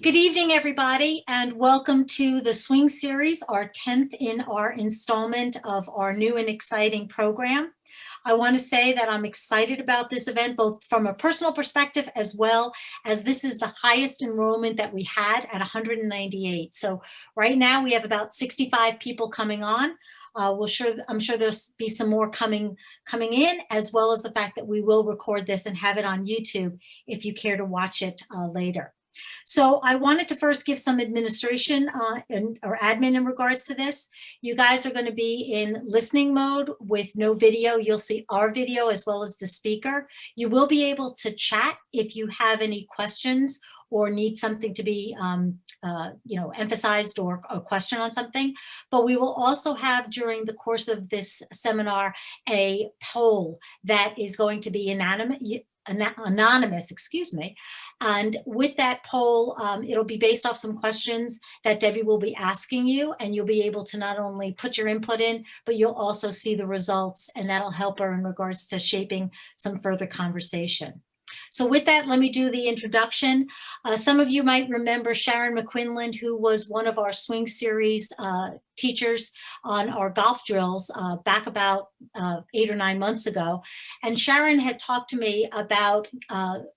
Good evening, everybody, and welcome to the Swing Series, our 10th in our installment of our new and exciting program. I want to say that I'm excited about this event, both from a personal perspective as well as this is the highest enrollment that we had at 198. So right now we have about 65 people coming on. I'm sure there'll be some more coming in, as well as the fact that we will record this and have it on YouTube if you care to watch it later. So I wanted to first give some administration or admin in regards to this. You guys are going to be in listening mode with no video. You'll see our video as well as the speaker. You will be able to chat if you have any questions or need something to be emphasized or a question on something. But we will also have during the course of this seminar a poll that is going to be anonymous, excuse me. And with that poll, it'll be based off some questions that Debbie will be asking you, and you'll be able to not only put your input in, but you'll also see the results, and that'll help her in regards to shaping some further conversation. So with that, let me do the introduction. Some of you might remember Sharon McQuinlan, who was one of our Swing Series teachers on our golf drills back about 8 or 9 months ago. And Sharon had talked to me about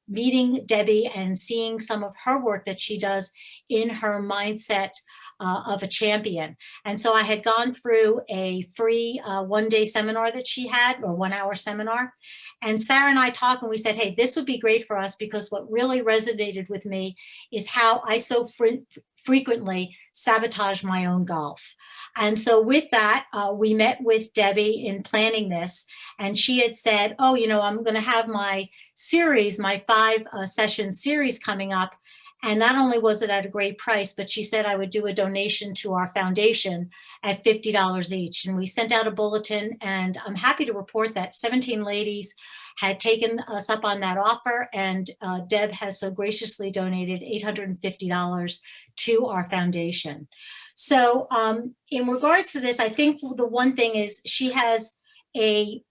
meeting Debbie and seeing some of her work that she does in her mindset of a champion. And so I had gone through a free one-day seminar that she had, or 1-hour seminar. And Sarah and I talked and we said, hey, this would be great for us, because what really resonated with me is how I so frequently sabotage my own golf. And so with that, we met with Debbie in planning this, and she had said, oh, I'm going to have my series, my 5-session series coming up. And not only was it at a great price, but she said I would do a donation to our foundation at $50 each. And we sent out a bulletin, and I'm happy to report that 17 ladies had taken us up on that offer, and Deb has so graciously donated $850 to our foundation. So in regards to this, I think the one thing is she has a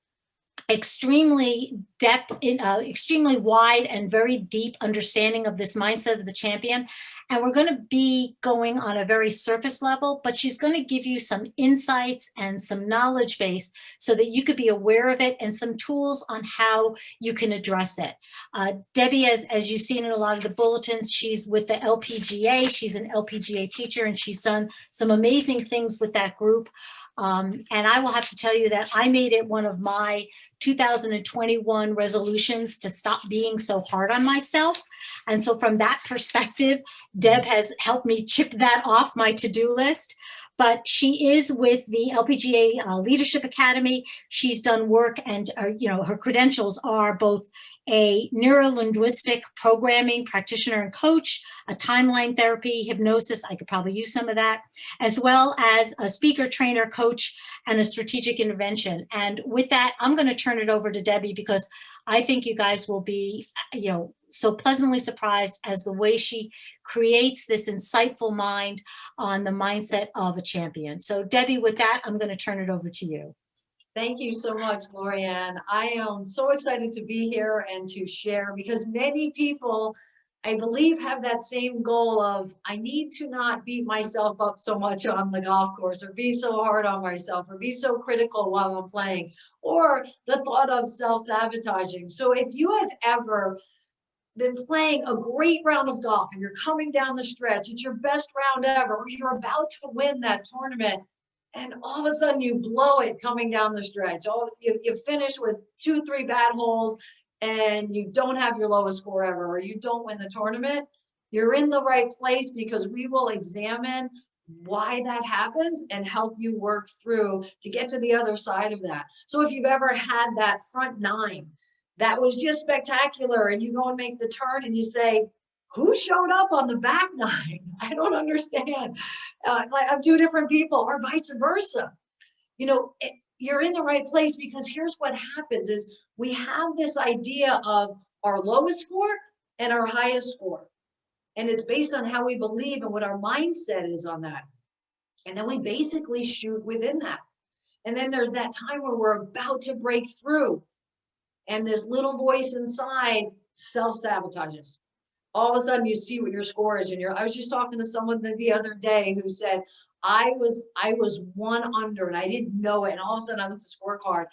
extremely wide and very deep understanding of this mindset of the champion. And we're going to be going on a very surface level, but she's going to give you some insights and some knowledge base so that you could be aware of it, and some tools on how you can address it. Debbie, as you've seen in a lot of the bulletins, she's with the LPGA. She's an LPGA teacher, and she's done some amazing things with that group. And I will have to tell you that I made it one of my 2021 resolutions to stop being so hard on myself. And so from that perspective, Deb has helped me chip that off my to-do list. But she is with the LPGA Leadership Academy. She's done work, and her credentials are both a neuro-linguistic programming practitioner and coach, a timeline therapy, hypnosis, I could probably use some of that, as well as a speaker, trainer, coach, and a strategic intervention. And with that, I'm going to turn it over to Debbie, because I think you guys will be, so pleasantly surprised as the way she creates this insightful mind on the mindset of a champion. So Debbie, with that, I'm going to turn it over to you. Thank you so much, Lorianne. I am so excited to be here and to share, because many people, I believe, have that same goal of, I need to not beat myself up so much on the golf course, or be so hard on myself, or be so critical while I'm playing, or the thought of self-sabotaging. So if you have ever been playing a great round of golf and you're coming down the stretch, it's your best round ever, or you're about to win that tournament, and all of a sudden you blow it coming down the stretch. You finish with 2-3 bad holes, and you don't have your lowest score ever, or you don't win the tournament. You're in the right place, because we will examine why that happens and help you work through to get to the other side of that. So if you've ever had that front 9 that was just spectacular, and you go and make the turn and you say, who showed up on the back 9? I don't understand. Like, I'm 2 different people, or vice versa. You're in the right place, because here's what happens is we have this idea of our lowest score and our highest score. And it's based on how we believe and what our mindset is on that. And then we basically shoot within that. And then there's that time where we're about to break through, and this little voice inside self-sabotages. all of a sudden you see what your score is. And I was just talking to someone the other day who said, I was 1 under and I didn't know it. And all of a sudden I looked at the scorecard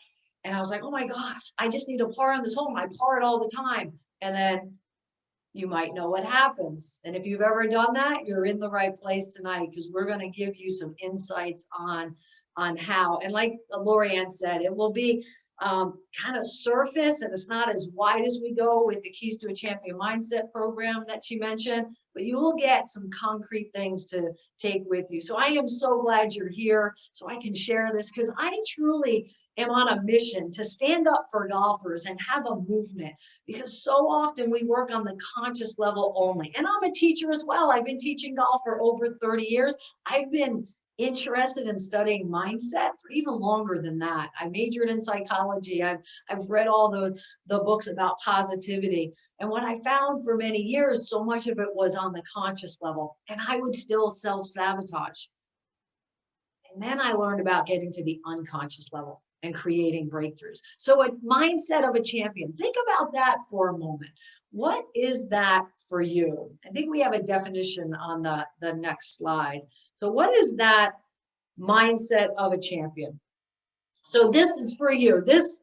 and I was like, oh my gosh, I just need to par on this hole. I par it all the time. And then you might know what happens. And if you've ever done that, you're in the right place tonight, because we're going to give you some insights on how. And like Lorianne said, it will be kind of surface, and it's not as wide as we go with the Keys to a Champion Mindset program that she mentioned, but you will get some concrete things to take with you. So I am so glad you're here so I can share this, because I truly am on a mission to stand up for golfers and have a movement, because so often we work on the conscious level only. And I'm a teacher as well. I've been teaching golf for over 30 years. I've been interested in studying mindset for even longer than that. I majored in psychology. I've read all the books about positivity. And what I found for many years, so much of it was on the conscious level, and I would still self-sabotage. And then I learned about getting to the unconscious level and creating breakthroughs. So a mindset of a champion, think about that for a moment. What is that for you? I think we have a definition on the next slide. So what is that mindset of a champion? So this is for you. This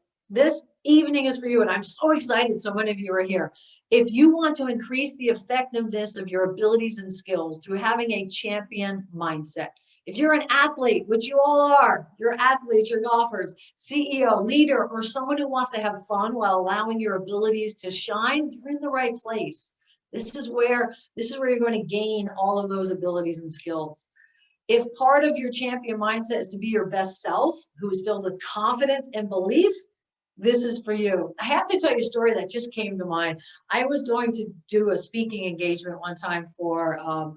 evening is for you, and I'm so excited so many of you are here. If you want to increase the effectiveness of your abilities and skills through having a champion mindset, if you're an athlete, which you all are, you're athletes, you're golfers, CEO, leader, or someone who wants to have fun while allowing your abilities to shine, you're in the right place. This is where you're going to gain all of those abilities and skills. If part of your champion mindset is to be your best self, who is filled with confidence and belief, this is for you. I have to tell you a story that just came to mind. I was going to do a speaking engagement one time for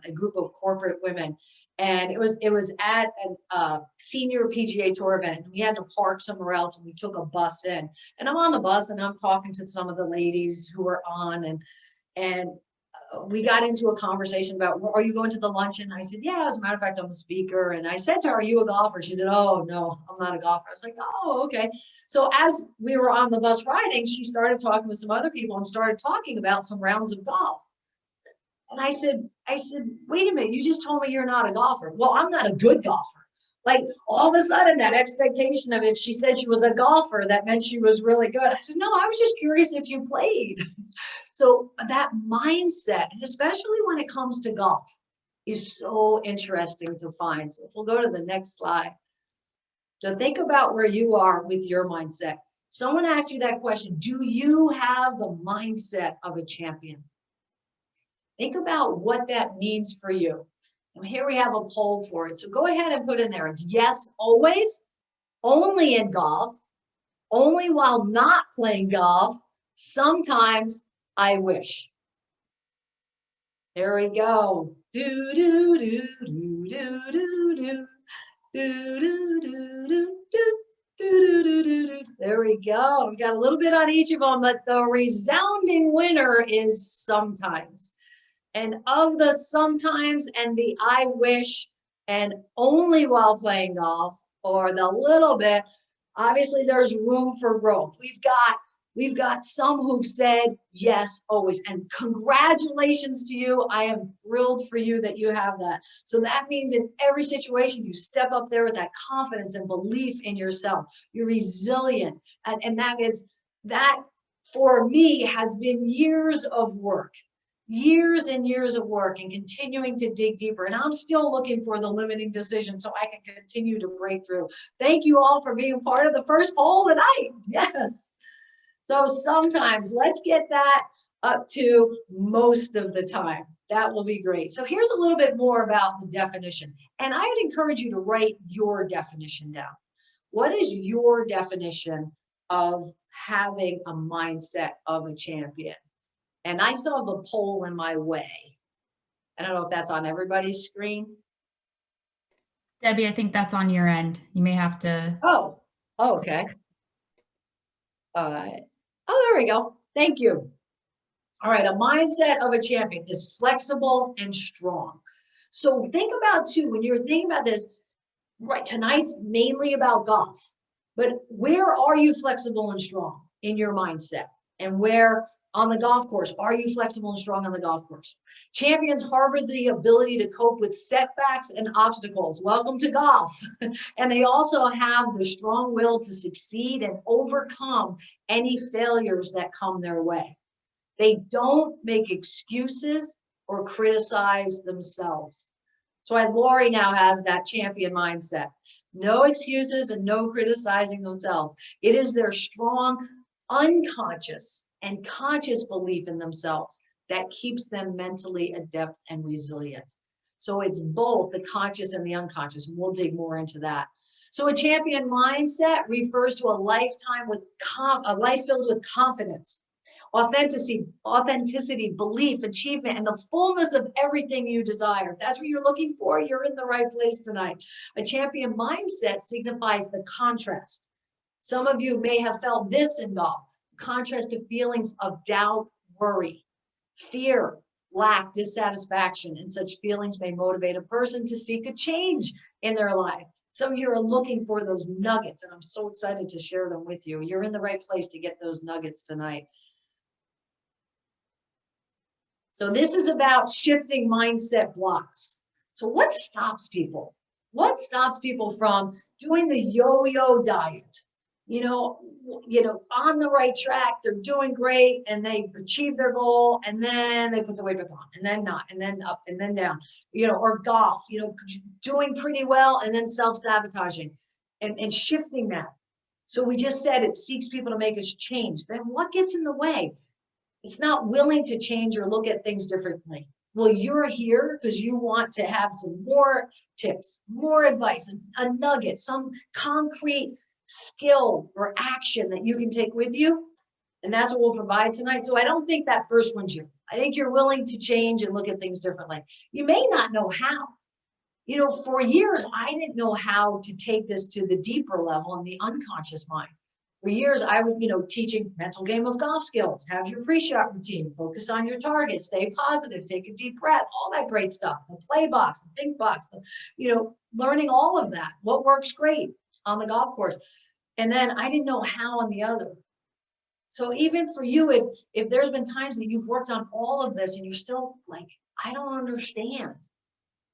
a group of corporate women. And it was at a senior PGA Tour event. We had to park somewhere else, and we took a bus in. And I'm on the bus, and I'm talking to some of the ladies who were on, and we got into a conversation about, are you going to the luncheon? I said, yeah, as a matter of fact, I'm the speaker. And I said to her, are you a golfer? She said, oh, no, I'm not a golfer. I was like, oh, okay. So as we were on the bus riding, she started talking with some other people and started talking about some rounds of golf. And I said, wait a minute, you just told me you're not a golfer. Well, I'm not a good golfer. Like all of a sudden that expectation of if she said she was a golfer, that meant she was really good. I said, no, I was just curious if you played. So that mindset, and especially when it comes to golf, is so interesting to find. So if we'll go to the next slide. So think about where you are with your mindset. Someone asked you that question, do you have the mindset of a champion? Think about what that means for you. And here we have a poll for it. So go ahead and put in there. It's yes, always, only in golf, only while not playing golf, sometimes I wish. There we go. Do, do, do, do, do, do, do, do, do, do, do, do. There we go. We got a little bit on each of them, but the resounding winner is sometimes. And of the sometimes and the I wish and only while playing golf, or the little bit, obviously there's room for growth. We've got some who've said yes, always. And congratulations to you. I am thrilled for you that you have that. So that means in every situation, you step up there with that confidence and belief in yourself. You're resilient. And that for me has been years of work. Years and years of work and continuing to dig deeper. And I'm still looking for the limiting decision so I can continue to break through. Thank you all for being part of the first poll tonight. Yes. So sometimes let's get that up to most of the time. That will be great. So here's a little bit more about the definition. And I would encourage you to write your definition down. What is your definition of having a mindset of a champion? And I saw the poll in my way. I don't know if that's on everybody's screen. Debbie, I think that's on your end. You may have to. Oh, okay. All right. Oh, there we go. Thank you. All right. A mindset of a champion is flexible and strong. So think about too, when you're thinking about this, right, tonight's mainly about golf, but where are you flexible and strong in your mindset? And where on the golf course. Are you flexible and strong on the golf course? Champions harbor the ability to cope with setbacks and obstacles. Welcome to golf. And they also have the strong will to succeed and overcome any failures that come their way. They don't make excuses or criticize themselves. So Lori now has that champion mindset. No excuses and no criticizing themselves. It is their strong, unconscious and conscious belief in themselves that keeps them mentally adept and resilient. So it's both the conscious and the unconscious. We'll dig more into that. So a champion mindset refers to a life filled with confidence, authenticity, belief, achievement, and the fullness of everything you desire. If that's what you're looking for, you're in the right place tonight. A champion mindset signifies the contrast. Some of you may have felt this in golf. Contrast to feelings of doubt, worry, fear, lack, dissatisfaction, and such feelings may motivate a person to seek a change in their life. Some of you are looking for those nuggets, and I'm so excited to share them with you. You're in the right place to get those nuggets tonight. So this is about shifting mindset blocks. So what stops people? What stops people from doing the yo-yo diet? You know, on the right track, they're doing great, and they achieve their goal, and then they put the weight back on, and then not, and then up, and then down, or golf, doing pretty well, and then self-sabotaging and shifting that. So we just said it seeks people to make us change. Then what gets in the way? It's not willing to change or look at things differently. Well, you're here because you want to have some more tips, more advice, a nugget, some concrete skill or action that you can take with you. And that's what we'll provide tonight. So I don't think that first one's you. I think you're willing to change and look at things differently. You may not know how. For years, I didn't know how to take this to the deeper level in the unconscious mind. For years, I was, teaching mental game of golf skills, have your pre-shot routine, focus on your target, stay positive, take a deep breath, all that great stuff, the play box, the think box, learning all of that, what works great on the golf course. And then I didn't know how on the other. So even for you, if there's been times that you've worked on all of this and you're still like, I don't understand,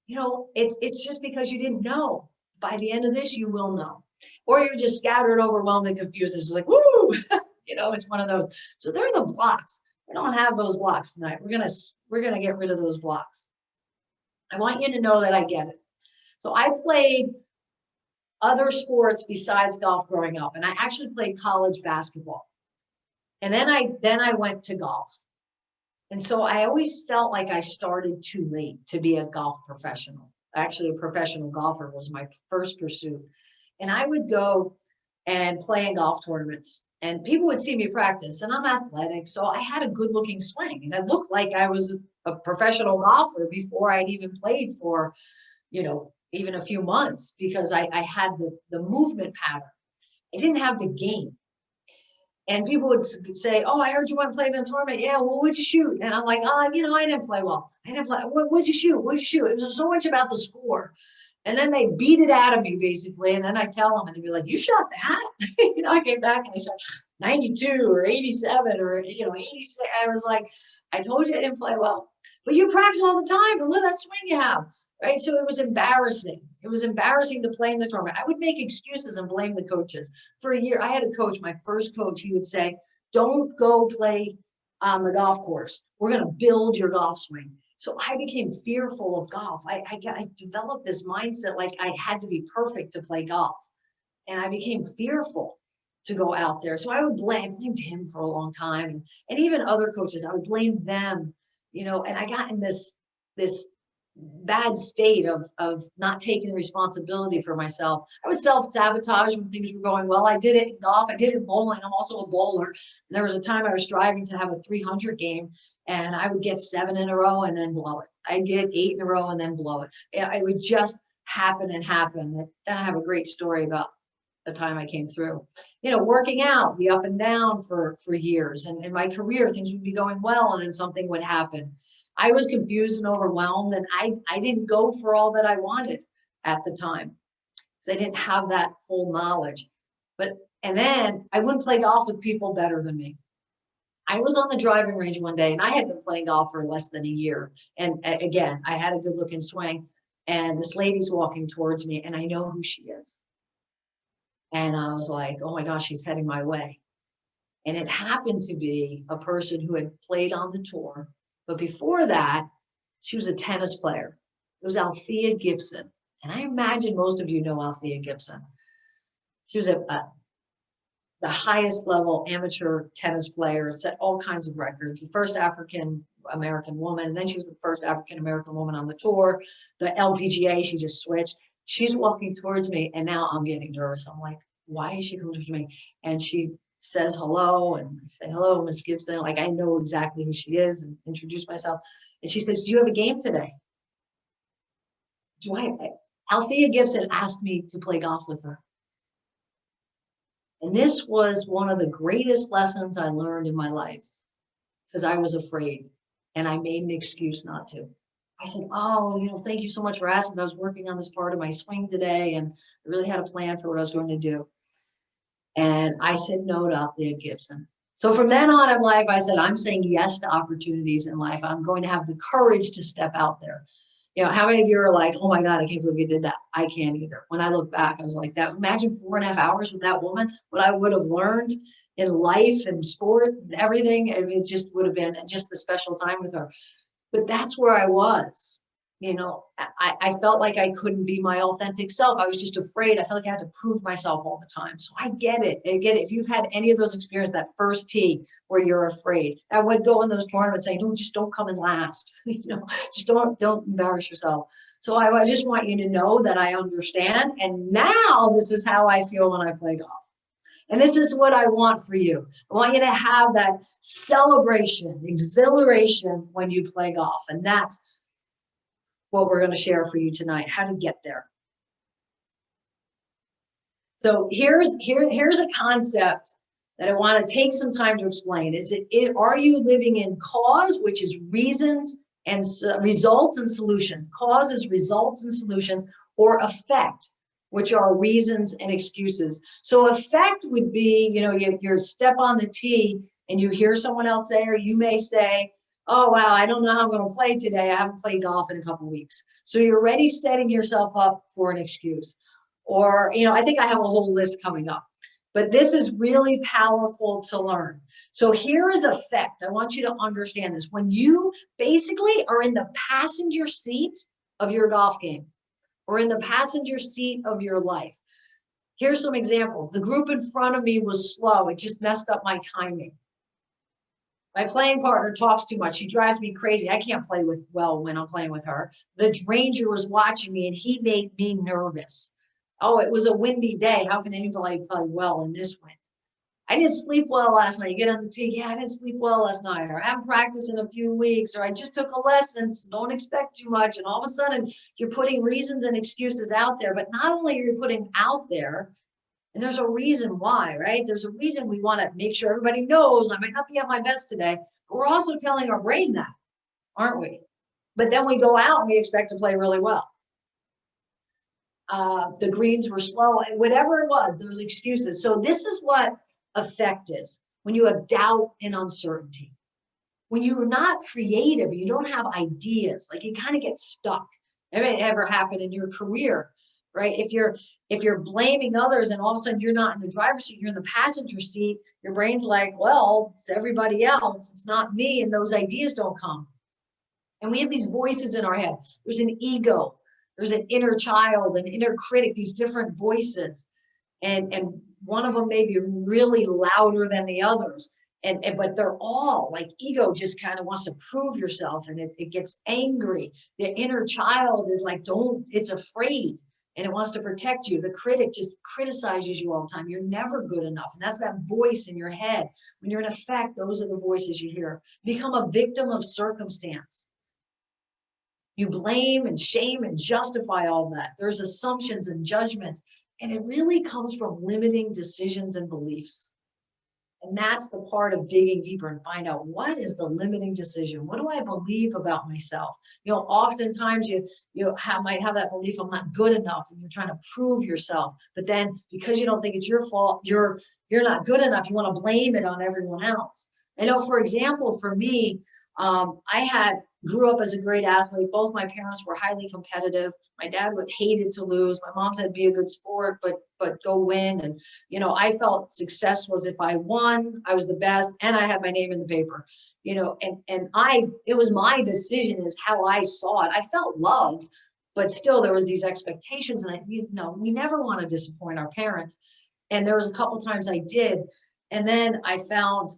it's just because you didn't know. By the end of this, you will know. Or you're just scattered, overwhelmed, and confused. It's like, woo, it's one of those. So they're the blocks. We don't have those blocks tonight. We're gonna get rid of those blocks. I want you to know that I get it. So I played other sports besides golf growing up, and I actually played college basketball. And then I went to golf. And so I always felt like I started too late to be a golf professional. Actually, a professional golfer was my first pursuit. And I would go and play in golf tournaments, and people would see me practice, and I'm athletic. So I had a good looking swing, and I looked like I was a professional golfer before I'd even played for, even a few months, because I had the movement pattern. I didn't have the game. And people would say, oh, I heard you went and played in a tournament. Yeah, well, what'd you shoot? And I'm like, I didn't play well. I didn't play. What'd you shoot? What'd you shoot? It was so much about the score. And then they beat it out of me, basically. And then I tell them, and they'd be like, you shot that? I came back and I shot 92 or 87 or, 86. I was like, I told you I didn't play well. But you practice all the time. And look at that swing you have. Right? So it was embarrassing. It was embarrassing to play in the tournament. I would make excuses and blame the coaches. For a year, I had a coach, my first coach, he would say, don't go play on the golf course. We're going to build your golf swing. So I became fearful of golf. I developed this mindset like I had to be perfect to play golf. And I became fearful to go out there. So I would blame him for a long time. And even other coaches, I would blame them, and I got in this bad state of not taking responsibility for myself. I would self-sabotage when things were going well. I did it in golf. I did it in bowling. I'm also a bowler. And there was a time I was striving to have a 300 game, and I would get 7 in a row and then blow it. I'd get 8 in a row and then blow it. It would just happen and happen. Then I have a great story about the time I came through. Working out, the up and down for years. And in my career, things would be going well, and then something would happen. I was confused and overwhelmed, and I didn't go for all that I wanted at the time because I didn't have that full knowledge. And then I wouldn't play golf with people better than me. I was on the driving range one day and I had been playing golf for less than a year. And again, I had a good looking swing and this lady's walking towards me and I know who she is. And I was like, oh my gosh, she's heading my way. And it happened to be a person who had played on the tour. But before that, she was a tennis player. It was Althea Gibson. And I imagine most of you know Althea Gibson. She was the highest level amateur tennis player, set all kinds of records, the first African-American woman, and then she was the first African-American woman on the tour. The LPGA, she just switched. She's walking towards me, and now I'm getting nervous. I'm like, why is she coming towards me? And she says hello, and I say, hello, Miss Gibson. Like, I know exactly who she is and introduce myself. And she says, do you have a game today? Althea Gibson asked me to play golf with her. And this was one of the greatest lessons I learned in my life because I was afraid and I made an excuse not to. I said, oh, thank you so much for asking. I was working on this part of my swing today and I really had a plan for what I was going to do. And I said no to Althea Gibson. So from then on in life, I said, I'm saying yes to opportunities in life. I'm going to have the courage to step out there. How many of you are like, oh my God, I can't believe you did that. I can't either. When I look back, I was like that. Imagine 4.5 hours with that woman, what I would have learned in life and sport and everything. And it just would have been just the special time with her. But that's where I was. I felt like I couldn't be my authentic self. I was just afraid. I felt like I had to prove myself all the time. So I get it. If you've had any of those experiences, that first tee where you're afraid, I would go in those tournaments saying, no, just don't come in last. Just don't embarrass yourself. So I just want you to know that I understand. And now this is how I feel when I play golf. And this is what I want for you. I want you to have that celebration, exhilaration when you play golf. And that's what we're going to share for you tonight, how to get there. So here's a concept that I want to take some time to explain. Are you living in cause, which is reasons and results and solution? Cause is results and solutions, or effect, which are reasons and excuses. So effect would be, you step on the tee and you hear someone else say, or you may say, oh, wow, I don't know how I'm going to play today. I haven't played golf in a couple of weeks. So you're already setting yourself up for an excuse. Or, I think I have a whole list coming up. But this is really powerful to learn. So here is effect. I want you to understand this. When you basically are in the passenger seat of your golf game or in the passenger seat of your life. Here's some examples. The group in front of me was slow. It just messed up my timing. My playing partner talks too much. She drives me crazy. I can't play well when I'm playing with her. The ranger was watching me and he made me nervous. Oh, it was a windy day. How can anybody play well in this wind? I didn't sleep well last night. You get on the tee. Yeah, I didn't sleep well last night. Or I haven't practiced in a few weeks. Or I just took a lesson. So don't expect too much. And all of a sudden, you're putting reasons and excuses out there. But not only are you putting out there, and there's a reason why, right? There's a reason we want to make sure everybody knows I might not be at my best today, but we're also telling our brain that, aren't we? But then we go out and we expect to play really well. The greens were slow, whatever it was, those excuses. So this is what effect is. When you have doubt and uncertainty, when you're not creative, you don't have ideas, like you kind of get stuck. It may ever happen in your career. Right? If you're blaming others and all of a sudden you're not in the driver's seat, you're in the passenger seat, your brain's like, well, it's everybody else. It's not me. And those ideas don't come. And we have these voices in our head. There's an ego. There's an inner child, an inner critic, these different voices. And one of them may be really louder than the others. But they're all like ego just kind of wants to prove yourself and it gets angry. The inner child is like, it's afraid. And it wants to protect you. The critic just criticizes you all the time. You're never good enough. And that's that voice in your head. When you're in effect, those are the voices you hear. Become a victim of circumstance. You blame and shame and justify all that. There's assumptions and judgments. And it really comes from limiting decisions and beliefs. And that's the part of digging deeper and find out, what is the limiting decision? What do I believe about myself? Oftentimes you might have that belief, I'm not good enough, and you're trying to prove yourself. But then because you don't think it's your fault, you're not good enough, you want to blame it on everyone else. I know, for example, for me, grew up as a great athlete. Both my parents were highly competitive. My dad hated to lose. My mom said be a good sport, but go win. And I felt success was if I won, I was the best, and I had my name in the paper. It was my decision is how I saw it. I felt loved, but still there was these expectations, and we never want to disappoint our parents. And there was a couple times I did, and then I found,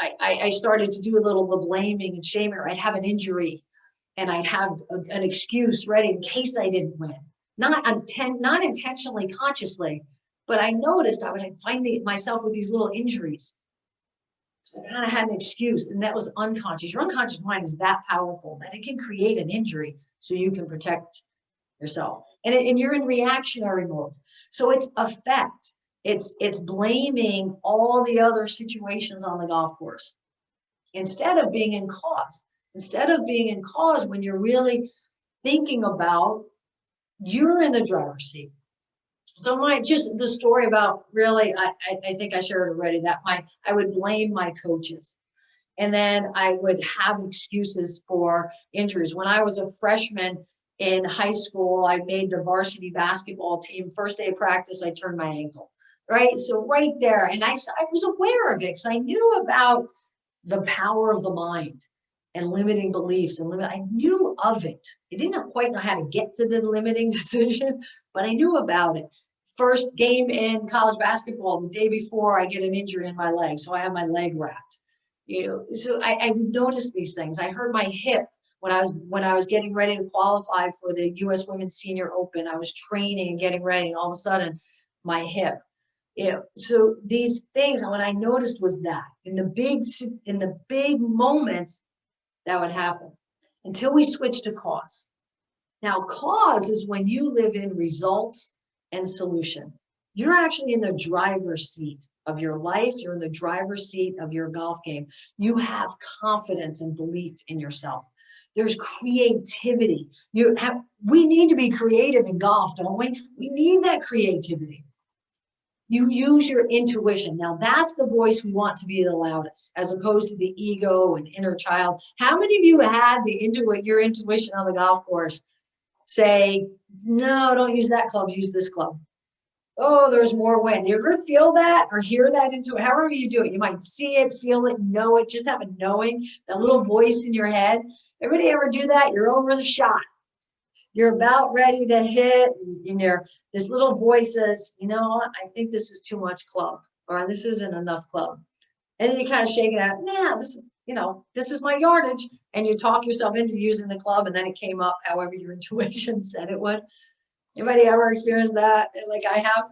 I started to do a little the blaming and shaming. I'd have an injury and I'd have an excuse ready in case I didn't win. Not intentionally, consciously, but I noticed I would find myself with these little injuries. So I kind of had an excuse, and that was unconscious. Your unconscious mind is that powerful that it can create an injury so you can protect yourself. And you're in reactionary mode. So it's effect. It's blaming all the other situations on the golf course instead of being in cause. Instead of being in cause, when you're really thinking about you're in the driver's seat. So the story about really, I think I shared already that I would blame my coaches, and then I would have excuses for injuries. When I was a freshman in high school, I made the varsity basketball team. First day of practice, I turned my ankle. Right. So right there. And I was aware of it because I knew about the power of the mind and limiting beliefs I knew of it. I didn't quite know how to get to the limiting decision, but I knew about it. First game in college basketball, the day before I get an injury in my leg. So I have my leg wrapped, so I noticed these things. I hurt my hip when I was getting ready to qualify for the US Women's Senior Open. I was training and getting ready, and all of a sudden my hip. So these things, what I noticed was that in the big moments that would happen until we switch to cause. Now, cause is when you live in results and solution. You're actually in the driver's seat of your life. You're in the driver's seat of your golf game. You have confidence and belief in yourself. There's creativity. We need to be creative in golf, don't we? We need that creativity. You use your intuition. Now that's the voice we want to be the loudest, as opposed to the ego and inner child. How many of you had your intuition on the golf course say, no, don't use that club, use this club? Oh, there's more wind. You ever feel that or hear that however you do it? You might see it, feel it, know it, just have a knowing, that little voice in your head. Everybody ever do that? You're over the shot. You're about ready to hit, and this little voice says, I think this is too much club, or this isn't enough club. And then you kind of shake it out. Nah, this is my yardage. And you talk yourself into using the club, and then it came up however your intuition said it would. Anybody ever experienced that like I have?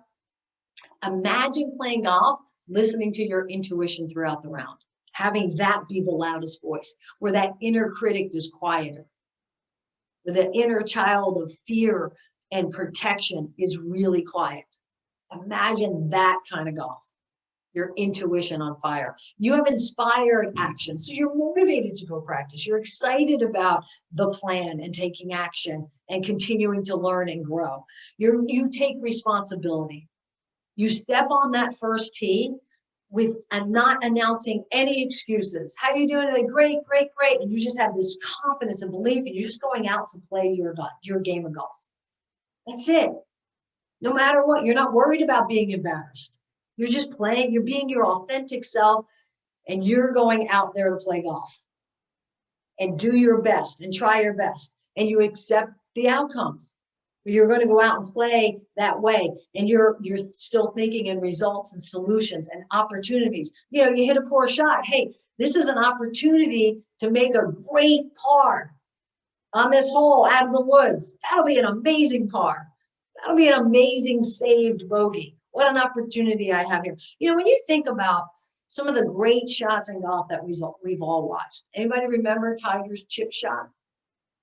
Imagine playing golf, listening to your intuition throughout the round, having that be the loudest voice, where that inner critic is quieter. The inner child of fear and protection is really quiet. Imagine that kind of golf. Your intuition on fire. You have inspired action. So you're motivated to go practice. You're excited about the plan and taking action and continuing to learn and grow. You take responsibility. You step on that first tee and not announcing any excuses. How are you doing today? Great, great, great. And you just have this confidence and belief, and you're just going out to play your game of golf. That's it. No matter what, you're not worried about being embarrassed. You're just playing, you're being your authentic self, and you're going out there to play golf and do your best and try your best. And you accept the outcomes. You're going to go out and play that way. And you're still thinking in results and solutions and opportunities. You hit a poor shot. Hey, this is an opportunity to make a great par on this hole out of the woods. That'll be an amazing par. That'll be an amazing saved bogey. What an opportunity I have here. When you think about some of the great shots in golf that we've all watched. Anybody remember Tiger's chip shot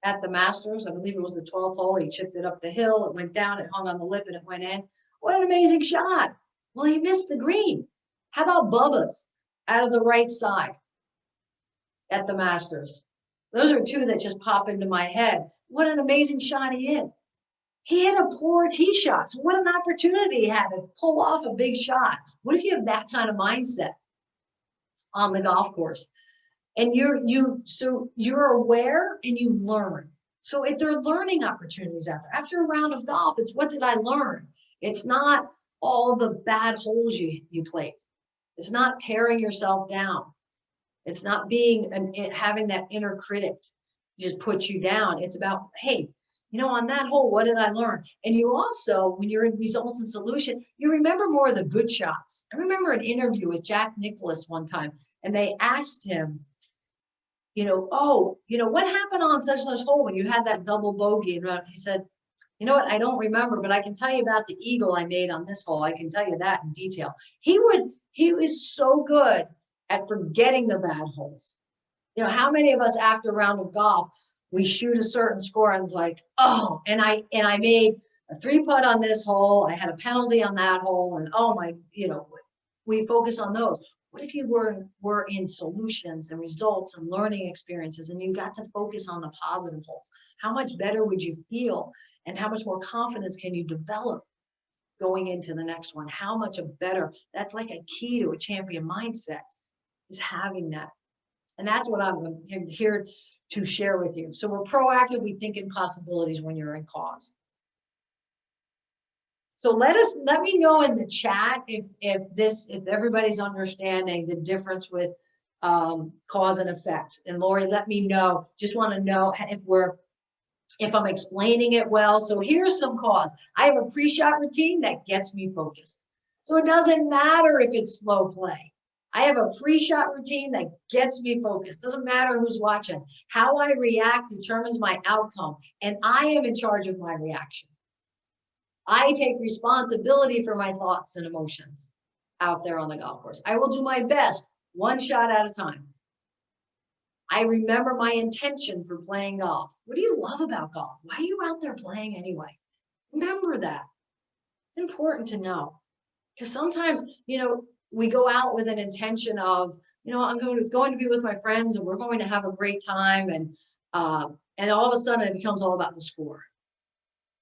at the Masters? I believe it was the 12th hole. He chipped it up the hill. It went down. It hung on the lip and it went in. What an amazing shot. Well, he missed the green. How about Bubba's out of the right side at the Masters? Those are two that just pop into my head. What an amazing shot he hit. He hit a poor tee shot. So what an opportunity he had to pull off a big shot. What if you have that kind of mindset? on the golf course. And so you're aware and you learn. So if there are learning opportunities out there, after a round of golf, it's what did I learn? It's not all the bad holes you played. It's not tearing yourself down. It's not having that inner critic just put you down. It's about, hey, on that hole, what did I learn? And you also, when you're in results and solution, you remember more of the good shots. I remember an interview with Jack Nicklaus one time, and they asked him, what happened on such and such hole when you had that double bogey? And he said, you know what, I don't remember, but I can tell you about the eagle I made on this hole. I can tell you that in detail. He was so good at forgetting the bad holes. How many of us after a round of golf, we shoot a certain score and it's like, oh, and I made a 3-putt on this hole. I had a penalty on that hole. And oh my, we focus on those. What if you were in solutions and results and learning experiences and you got to focus on the positive holes? How much better would you feel? And how much more confidence can you develop going into the next one? How much better? That's like a key to a champion mindset, is having that. And that's what I'm here to share with you. So we're proactively thinking possibilities when you're in cause. So let me know in the chat if everybody's understanding the difference with cause and effect. And Lori, let me know. Just want to know if I'm explaining it well. So here's some cause. I have a pre-shot routine that gets me focused. So it doesn't matter if it's slow play. I have a pre-shot routine that gets me focused. Doesn't matter who's watching. How I react determines my outcome, and I am in charge of my reaction. I take responsibility for my thoughts and emotions out there on the golf course. I will do my best, one shot at a time. I remember my intention for playing golf. What do you love about golf? Why are you out there playing anyway? Remember that. It's important to know, because sometimes, we go out with an intention of, I'm going to be with my friends and we're going to have a great time. And all of a sudden it becomes all about the score.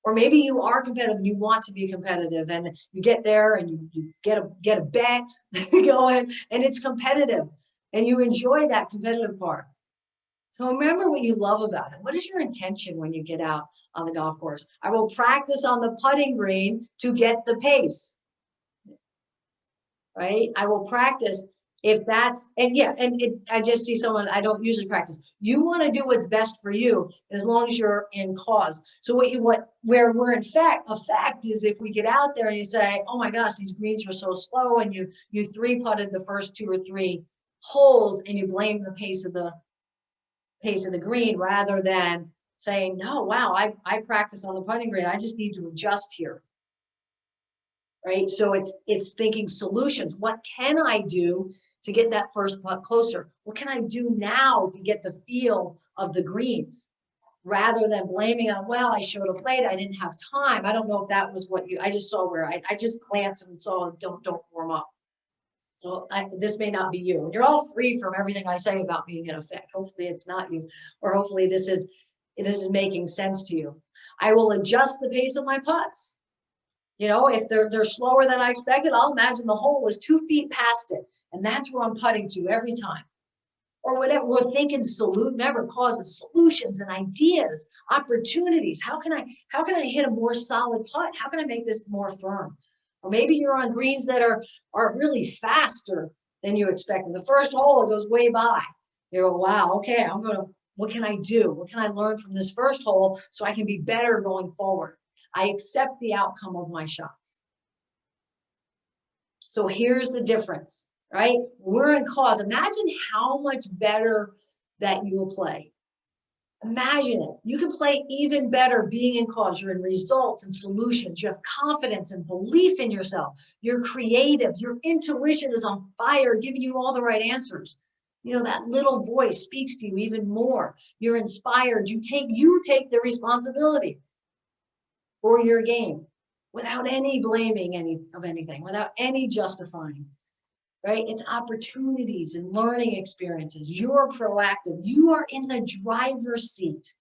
Or maybe you are competitive and you want to be competitive and you get there and you get a bet going and it's competitive and you enjoy that competitive part. So remember what you love about it. What is your intention when you get out on the golf course? I will practice on the putting green to get the pace. Right? I will practice if that's, I just see someone, I don't usually practice. You want to do what's best for you as long as you're in cause. So where we're in fact, is if we get out there and you say, oh my gosh, these greens were so slow, and you 3-putted the first 2 or 3 holes and you blame the pace of the green, rather than saying, no, wow, I practice on the putting green. I just need to adjust here. Right? So it's thinking solutions. What can I do to get that first putt closer? What can I do now to get the feel of the greens? Rather than blaming on, well, I should have played, I didn't have time. I don't know if that was what I just saw where I just glanced and saw, don't warm up. So this may not be you. And you're all free from everything I say about being in effect. Hopefully it's not you, or hopefully this is making sense to you. I will adjust the pace of my putts. If they're slower than I expected, I'll imagine the hole is 2 feet past it. And that's where I'm putting to every time. Or whatever, we're thinking never causes solutions and ideas, opportunities. How can I hit a more solid putt? How can I make this more firm? Or maybe you're on greens that are really faster than you expect. In the first hole, it goes way by. You go, wow, okay, what can I do? What can I learn from this first hole so I can be better going forward? I accept the outcome of my shots. So here's the difference, right? We're in cause. Imagine how much better that you will play. Imagine it. You can play even better being in cause. You're in results and solutions. You have confidence and belief in yourself. You're creative. Your intuition is on fire, giving you all the right answers. That little voice speaks to you even more. You're inspired. You take the responsibility for your game without any blaming of anything, without any justifying, right? It's opportunities and learning experiences. You're proactive. You are in the driver's seat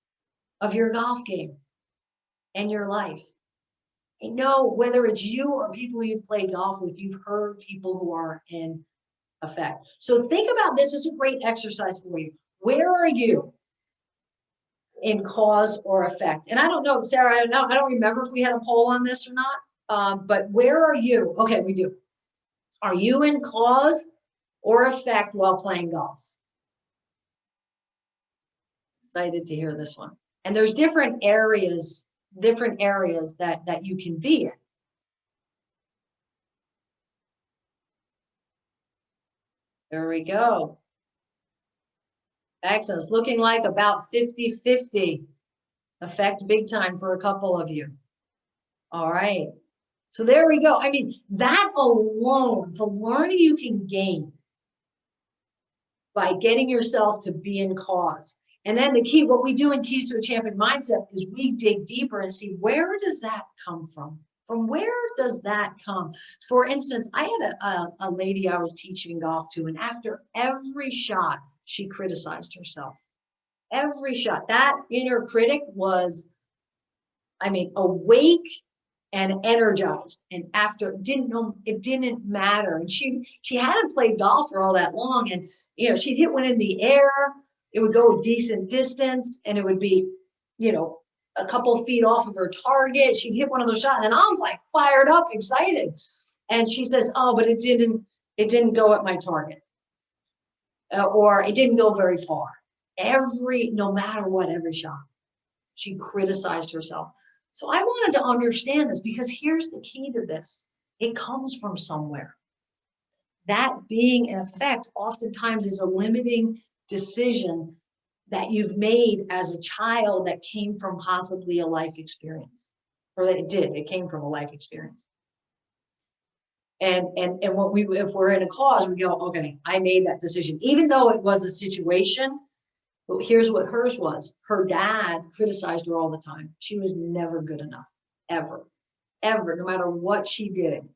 of your golf game and your life. Whether it's you or people you've played golf with, you've heard people who are in effect. So think about this as a great exercise for you. Where are you in cause or effect? And I don't know, Sarah, I don't remember if we had a poll on this or not, but where are you? Okay, we do. Are you in cause or effect while playing golf? Excited to hear this one. And there's different areas that you can be in. There we go. Excellent. It's looking like about 50-50. Effect big time for a couple of you. All right. So there we go. I mean, that alone, the learning you can gain by getting yourself to be in cause. And then the key, what we do in Keys to a Champion Mindset is we dig deeper and see, where does that come from? From where does that come? For instance, I had a lady I was teaching golf to, and after every shot, she criticized herself. Every shot. That inner critic was, I mean, awake and energized. And after, it didn't matter. And she hadn't played golf for all that long. And, you know, she'd hit one in the air. It would go a decent distance, and it would be, you know, a couple feet off of her target. She'd hit one of those shots, and I'm like fired up, excited. And she says, "Oh, but it didn't go at my target, or it didn't go very far." No matter what, every shot, she criticized herself. So I wanted to understand this, because here's the key to this: it comes from somewhere. That being in effect oftentimes is a limiting decision that you've made as a child that came from possibly a life experience, or that it came from a life experience. And what if we're in a cause, we go, okay, I made that decision, even though it was a situation. But here's what hers was. Her dad criticized her all the time. She was never good enough, ever, no matter what she did.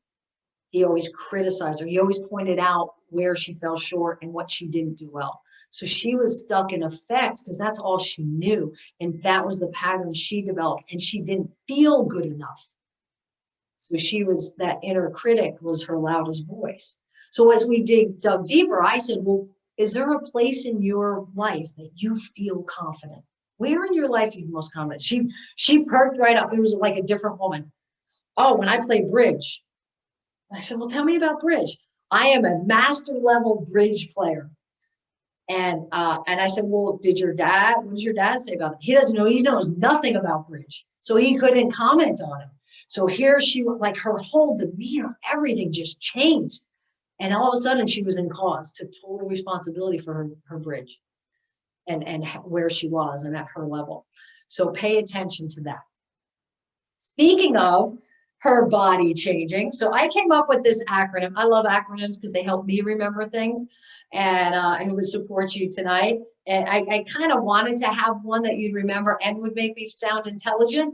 He always criticized her. He always pointed out where she fell short and what she didn't do well. So she was stuck in effect because that's all she knew. And that was the pattern she developed, and she didn't feel good enough. So that inner critic was her loudest voice. So as we dug deeper, I said, well, is there a place in your life that you feel confident? Where in your life are you most confident? She perked right up. It was like a different woman. Oh, when I play bridge. I said, well, tell me about bridge. I am a master level bridge player. And I said, well, what does your dad say about it? He doesn't know. He knows nothing about bridge. So he couldn't comment on it. So here she was, like, her whole demeanor, everything just changed. And all of a sudden she was in cause, took total responsibility for her bridge and where she was and at her level. So pay attention to that. Speaking of her body changing, so I came up with this acronym. I love acronyms because they help me remember things, and I would support you tonight. And I kind of wanted to have one that you'd remember and would make me sound intelligent.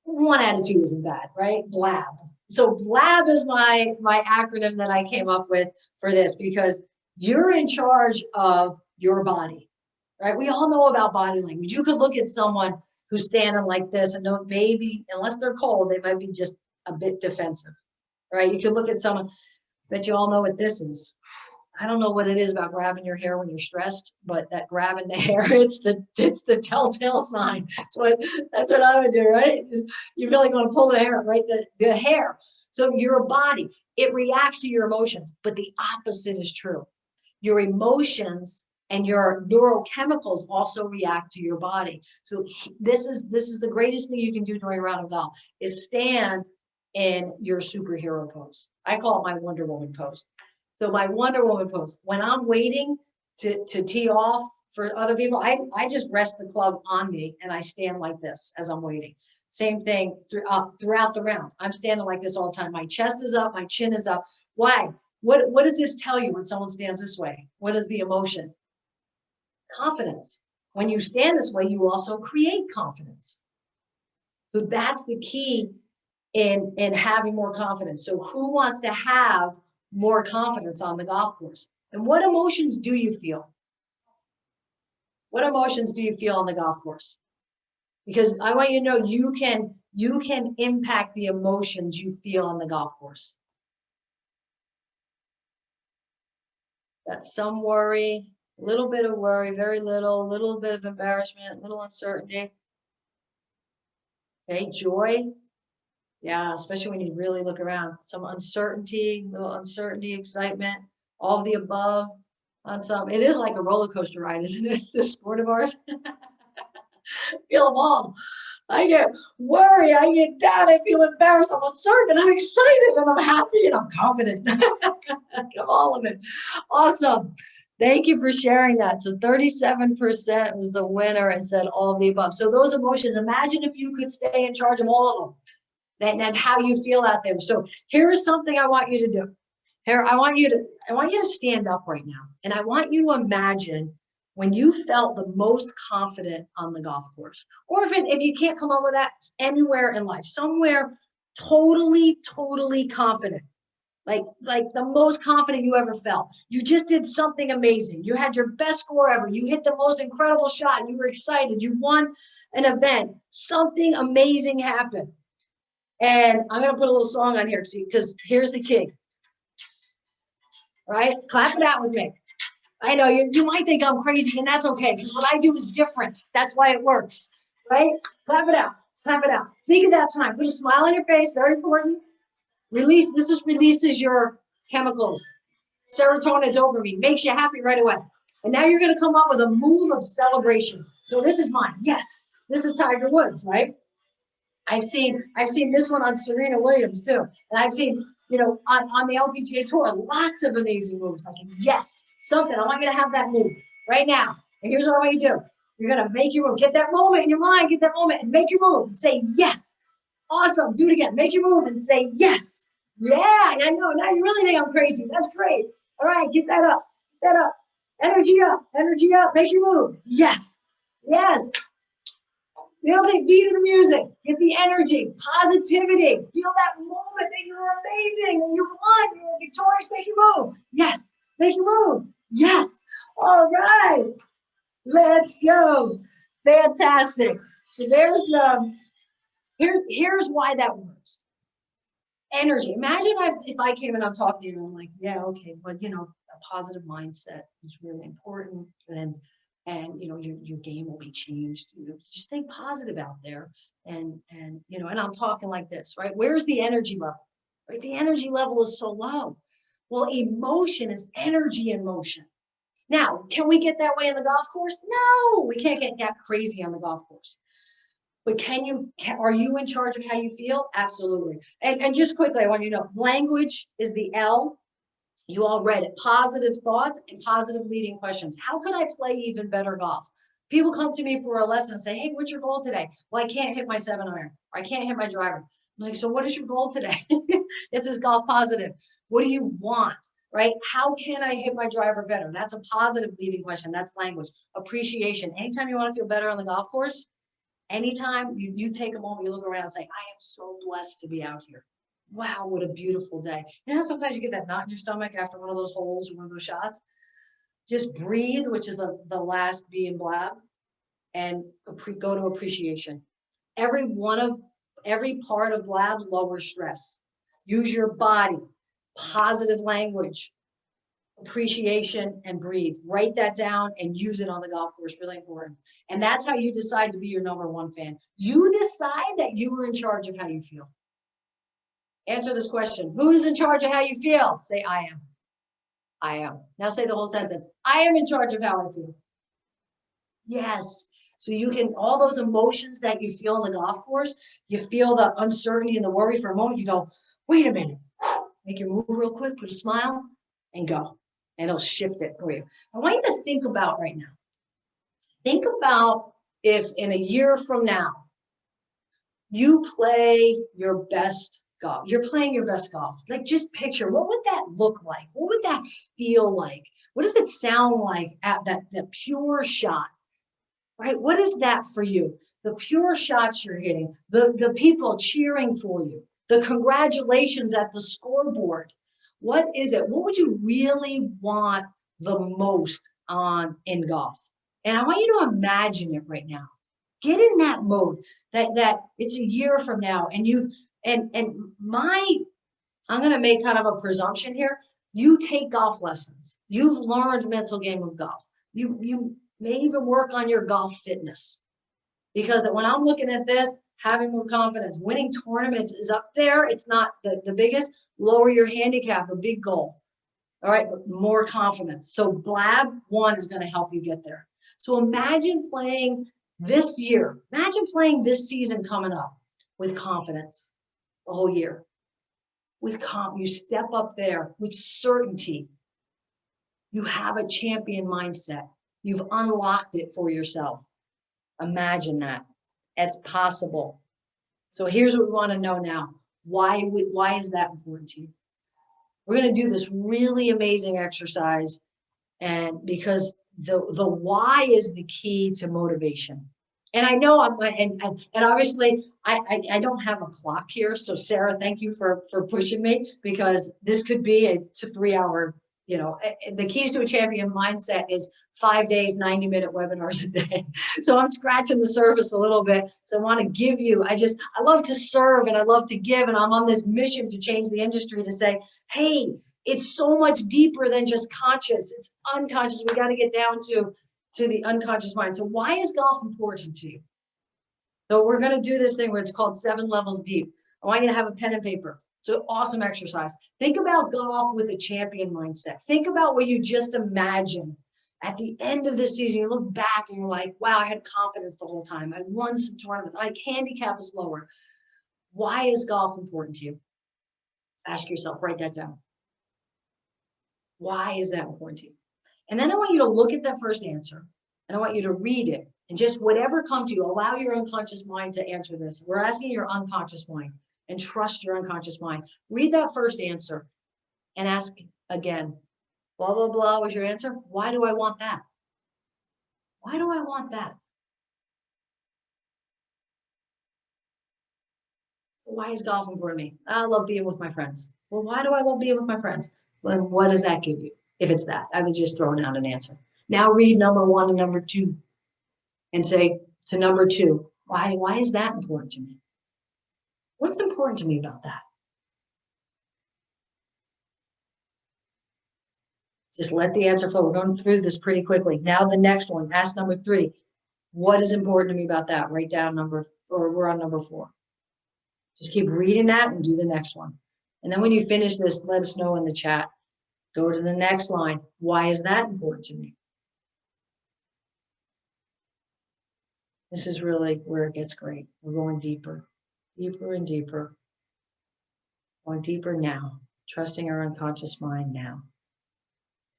One out of two isn't bad, right? BLAB. So BLAB is my acronym that I came up with for this, because you're in charge of your body, right? We all know about body language. You could look at someone who's standing like this and know, maybe, unless they're cold, they might be just a bit defensive, right? You could look at someone, but you all know what this is. I don't know what it is about grabbing your hair when you're stressed, but that grabbing the hair, it's the telltale sign. That's what I would do, right? You feel like you want to pull the hair, right? The hair. So your body, it reacts to your emotions, but the opposite is true. Your emotions and your neurochemicals also react to your body. So this is the greatest thing you can do during a round of golf, is stand in your superhero pose. I call it my Wonder Woman pose. So my Wonder Woman pose, when I'm waiting to tee off for other people, I just rest the club on me and I stand like this as I'm waiting. Same thing throughout the round. I'm standing like this all the time. My chest is up, my chin is up. Why? What does this tell you when someone stands this way? What is the emotion? Confidence. When you stand this way, you also create confidence. So that's the key in having more confidence. So who wants to have more confidence on the golf course? And what emotions do you feel? What emotions do you feel on the golf course? Because I want you to know you can impact the emotions you feel on the golf course. got some worry, a little bit of worry, very little bit of embarrassment, little uncertainty. Okay, joy. Yeah, especially when you really look around. Some uncertainty, little uncertainty, excitement, all of the above on some. It is like a roller coaster ride, isn't it? This sport of ours. Feel them all. I get worried, I get down, I feel embarrassed, I'm uncertain, I'm excited, and I'm happy, and I'm confident. I'm all of it. Awesome. Thank you for sharing that. So 37% was the winner and said all of the above. So those emotions, imagine if you could stay in charge of all of them, and how you feel out there. So here's something I want you to do. Here, I want you to stand up right now, and I want you to imagine when you felt the most confident on the golf course, or if you can't come up with that, anywhere in life, somewhere totally confident, like the most confident you ever felt. You just did something amazing. You had your best score ever. You hit the most incredible shot. You were excited. You won an event. Something amazing happened. And I'm going to put a little song on here, because here's the key. All right? Clap it out with me. I know you might think I'm crazy, and that's okay, because what I do is different. That's why it works, right? Clap it out. Clap it out. Think of that time. Put a smile on your face. Very important. Releases your chemicals. Serotonin, dopamine. Makes you happy right away. And now you're going to come up with a move of celebration. So this is mine. Yes. This is Tiger Woods, right? I've seen this one on Serena Williams too. And I've seen, on the LPGA tour, lots of amazing moves. Like, yes, something. I want you to have that move right now. And here's what I want you to do. You're going to make your move. Get that moment in your mind. Get that moment and make your move and say, yes. Awesome. Do it again. Make your move and say, yes. Yeah, I know. Now you really think I'm crazy. That's great. All right. Get that up. Get that up. Energy up. Energy up. Make your move. Yes. Yes. Feel the beat of the music. Get the energy, positivity. Feel that moment that you're amazing and you won. You're victorious. Make your move. Yes. Make your move. Yes. All right. Let's go. Fantastic. So there's here's why that works. Energy. Imagine if I came and I'm talking to you and I'm like, yeah, okay, but a positive mindset is really important, and your game will be changed. Just think positive out there, and I'm talking like this, right? Where's the energy level? Right? The energy level is so low. Well, emotion is energy in motion. Now, can we get that way on the golf course? No, we can't get crazy on the golf course. But are you in charge of how you feel? Absolutely. And just quickly, I want you to know, language is the L. You all read it. Positive thoughts and positive leading questions. How can I play even better golf? People come to me for a lesson and say, hey, what's your goal today? Well, I can't hit my 7-iron. Or I can't hit my driver. I was like, so what is your goal today? It says golf positive. What do you want? Right? How can I hit my driver better? That's a positive leading question. That's language. Appreciation. Anytime you want to feel better on the golf course, anytime you take a moment, you look around and say, I am so blessed to be out here. Wow, what a beautiful day. You know how sometimes you get that knot in your stomach after one of those holes or one of those shots? Just breathe, which is the last B in blab, and go to appreciation. Every part of blab lowers stress. Use your body, positive language, appreciation, and breathe. Write that down and use it on the golf course. Really important. And that's how you decide to be your #1 fan. You decide that you are in charge of how you feel. Answer this question. Who is in charge of how you feel? Say, I am. I am. Now say the whole sentence. I am in charge of how I feel. Yes. So you can, all those emotions that you feel on the golf course, you feel the uncertainty and the worry for a moment, you go, wait a minute. Make your move real quick, put a smile, and go. And it'll shift it for you. I want you to think about right now. Think about if in a year from now, you play your best golf. You're playing your best golf. Like, just picture, what would that look like? What would that feel like? What does it sound like at that pure shot? Right? What is that for you? The pure shots you're hitting, the people cheering for you, the congratulations at the scoreboard. What is it? What would you really want the most in golf? And I want you to imagine it right now. Get in that mode that it's a year from now, and I'm going to make kind of a presumption here You take golf lessons. You've learned mental game of golf. You may even work on your golf fitness. Because when I'm looking at this, having more confidence, winning tournaments is up there. It's not the biggest. Lower your handicap, a big goal. All right, but more confidence. So Blab 1 is going to help you get there. So imagine playing this year. Imagine playing this season coming up with confidence the whole year. You step up there with certainty. You have a champion mindset. You've unlocked it for yourself. Imagine that. It's possible. So here's what we want to know now. Why is that important to you? We're going to do this really amazing exercise, and because the why is the key to motivation. And I know and obviously I don't have a clock here. So Sarah, thank you for pushing me, because this could be a 3-hour, the keys to a champion mindset is 5 days, 90-minute webinars a day. So I'm scratching the surface a little bit. So I want to give you, I love to serve and I love to give. And I'm on this mission to change the industry to say, hey, it's so much deeper than just conscious. It's unconscious. We got to get down to the unconscious mind. So why is golf important to you? So we're going to do this thing where it's called 7 levels deep. I want you to have a pen and paper. So awesome exercise. Think about golf with a champion mindset. Think about what you just imagined at the end of this season. You look back and you're like, wow, I had confidence the whole time. I won some tournaments. My handicap is lower. Why is golf important to you? Ask yourself, write that down. Why is that important to you? And then I want you to look at that first answer, and I want you to read it, and just whatever comes to you, allow your unconscious mind to answer this. We're asking your unconscious mind, and trust your unconscious mind. Read that first answer and ask again, blah, blah, blah was your answer. Why do I want that? Why do I want that? Why is golf important to me? I love being with my friends. Well, why do I love being with my friends? Well, what does that give you? If it's that, I was just throwing out an answer. Now read number 1 and number 2 and say to number 2, why is that important to me? What's important to me about that? Just let the answer flow. We're going through this pretty quickly. Now the next one, ask number 3. What is important to me about that? Write down we're on number 4. Just keep reading that and do the next one. And then when you finish this, let us know in the chat. Go to the next line. Why is that important to me? This is really where it gets great. We're going deeper, deeper and deeper. Going deeper now, trusting our unconscious mind now.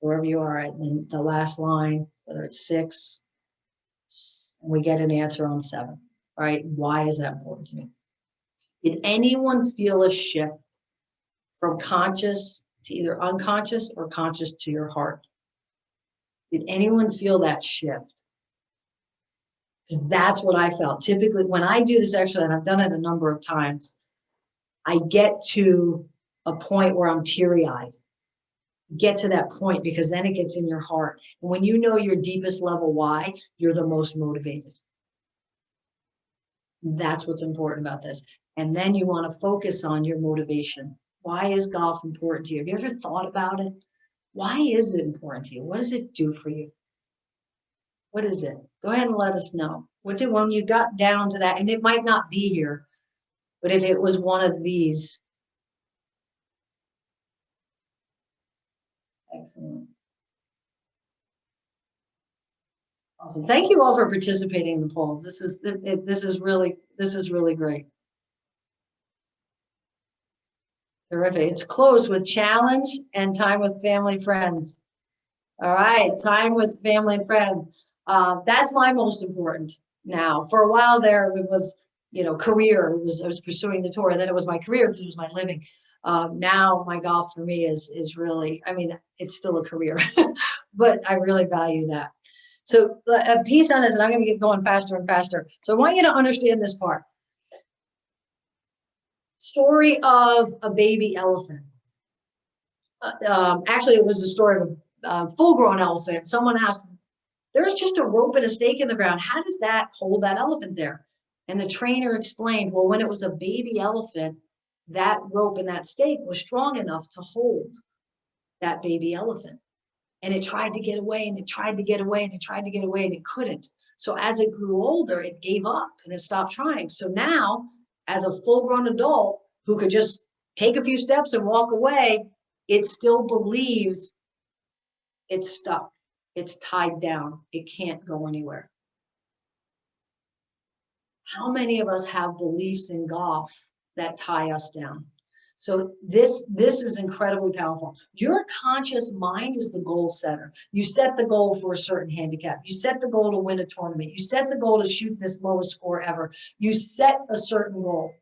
Wherever you are at the last line, whether it's 6, and we get an answer on 7, right? Why is that important to me? Did anyone feel a shift from conscious to either unconscious or conscious to your heart? Did anyone feel that shift? Because that's what I felt. Typically, when I do this exercise, and I've done it a number of times, I get to a point where I'm teary-eyed. Get to that point, because then it gets in your heart. And when you know your deepest level why, you're the most motivated. That's what's important about this. And then you want to focus on your motivation. Why is golf important to you? Have you ever thought about it? Why is it important to you? What does it do for you? What is it? Go ahead and let us know. When you got down to that, and it might not be here, but if it was one of these. Excellent. Awesome. Thank you all for participating in the polls. This is really great. Terrific. It's close with challenge and time with family, friends. All right, time with family and friends. That's my most important now. For a while there, it was, career. I was pursuing the tour, and then it was my career because it was my living. Now my golf for me is really, it's still a career, but I really value that. So a piece on this, and I'm going to get going faster and faster. So I want you to understand this part. Story of a baby elephant. Actually, it was a story of a full-grown elephant. Someone asked, there's just a rope and a stake in the ground. How does that hold that elephant there? And the trainer explained, well, when it was a baby elephant, that rope and that stake was strong enough to hold that baby elephant. And it tried to get away and it tried to get away and it tried to get away and it couldn't. So as it grew older, it gave up and it stopped trying. So now, as a full-grown adult who could just take a few steps and walk away, it still believes it's stuck. It's tied down. It can't go anywhere. How many of us have beliefs in golf that tie us down? So this is incredibly powerful. Your conscious mind is the goal setter. You set the goal for a certain handicap. You set the goal to win a tournament. You set the goal to shoot this lowest score ever. You set a certain goal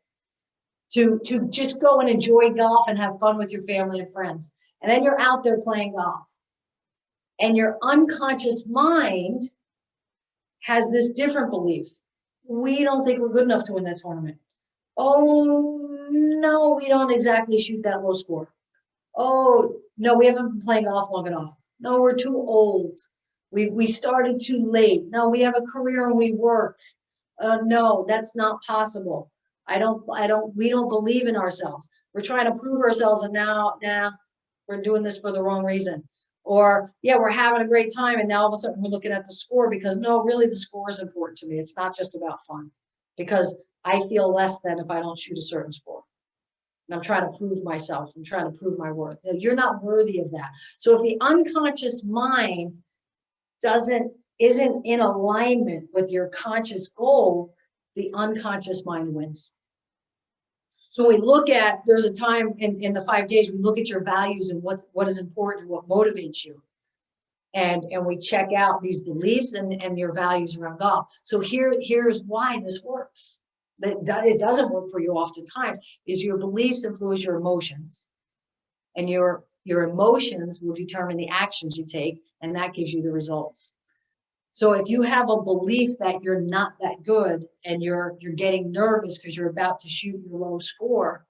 to just go and enjoy golf and have fun with your family and friends. And then you're out there playing golf. And your unconscious mind has this different belief. We don't think we're good enough to win that tournament. Oh, no, we don't exactly shoot that low score. Oh, no, we haven't been playing golf long enough. No, we're too old. We started too late. No, we have a career and we work. No, that's not possible. We don't believe in ourselves. We're trying to prove ourselves and now we're doing this for the wrong reason. Or, yeah, we're having a great time and now all of a sudden we're looking at the score because no, really the score is important to me. It's not just about fun because I feel less than if I don't shoot a certain score. And I'm trying to prove myself. I'm trying to prove my worth. You're not worthy of that. So if the unconscious mind isn't in alignment with your conscious goal, the unconscious mind wins. So we look at, there's a time in the 5 days, we look at your values and what is important and what motivates you. And we check out these beliefs and your values around golf. So here's why this works. It doesn't work for you oftentimes is your beliefs influence your emotions. And your emotions will determine the actions you take, and that gives you the results. So if you have a belief that you're not that good and you're getting nervous because you're about to shoot your low score,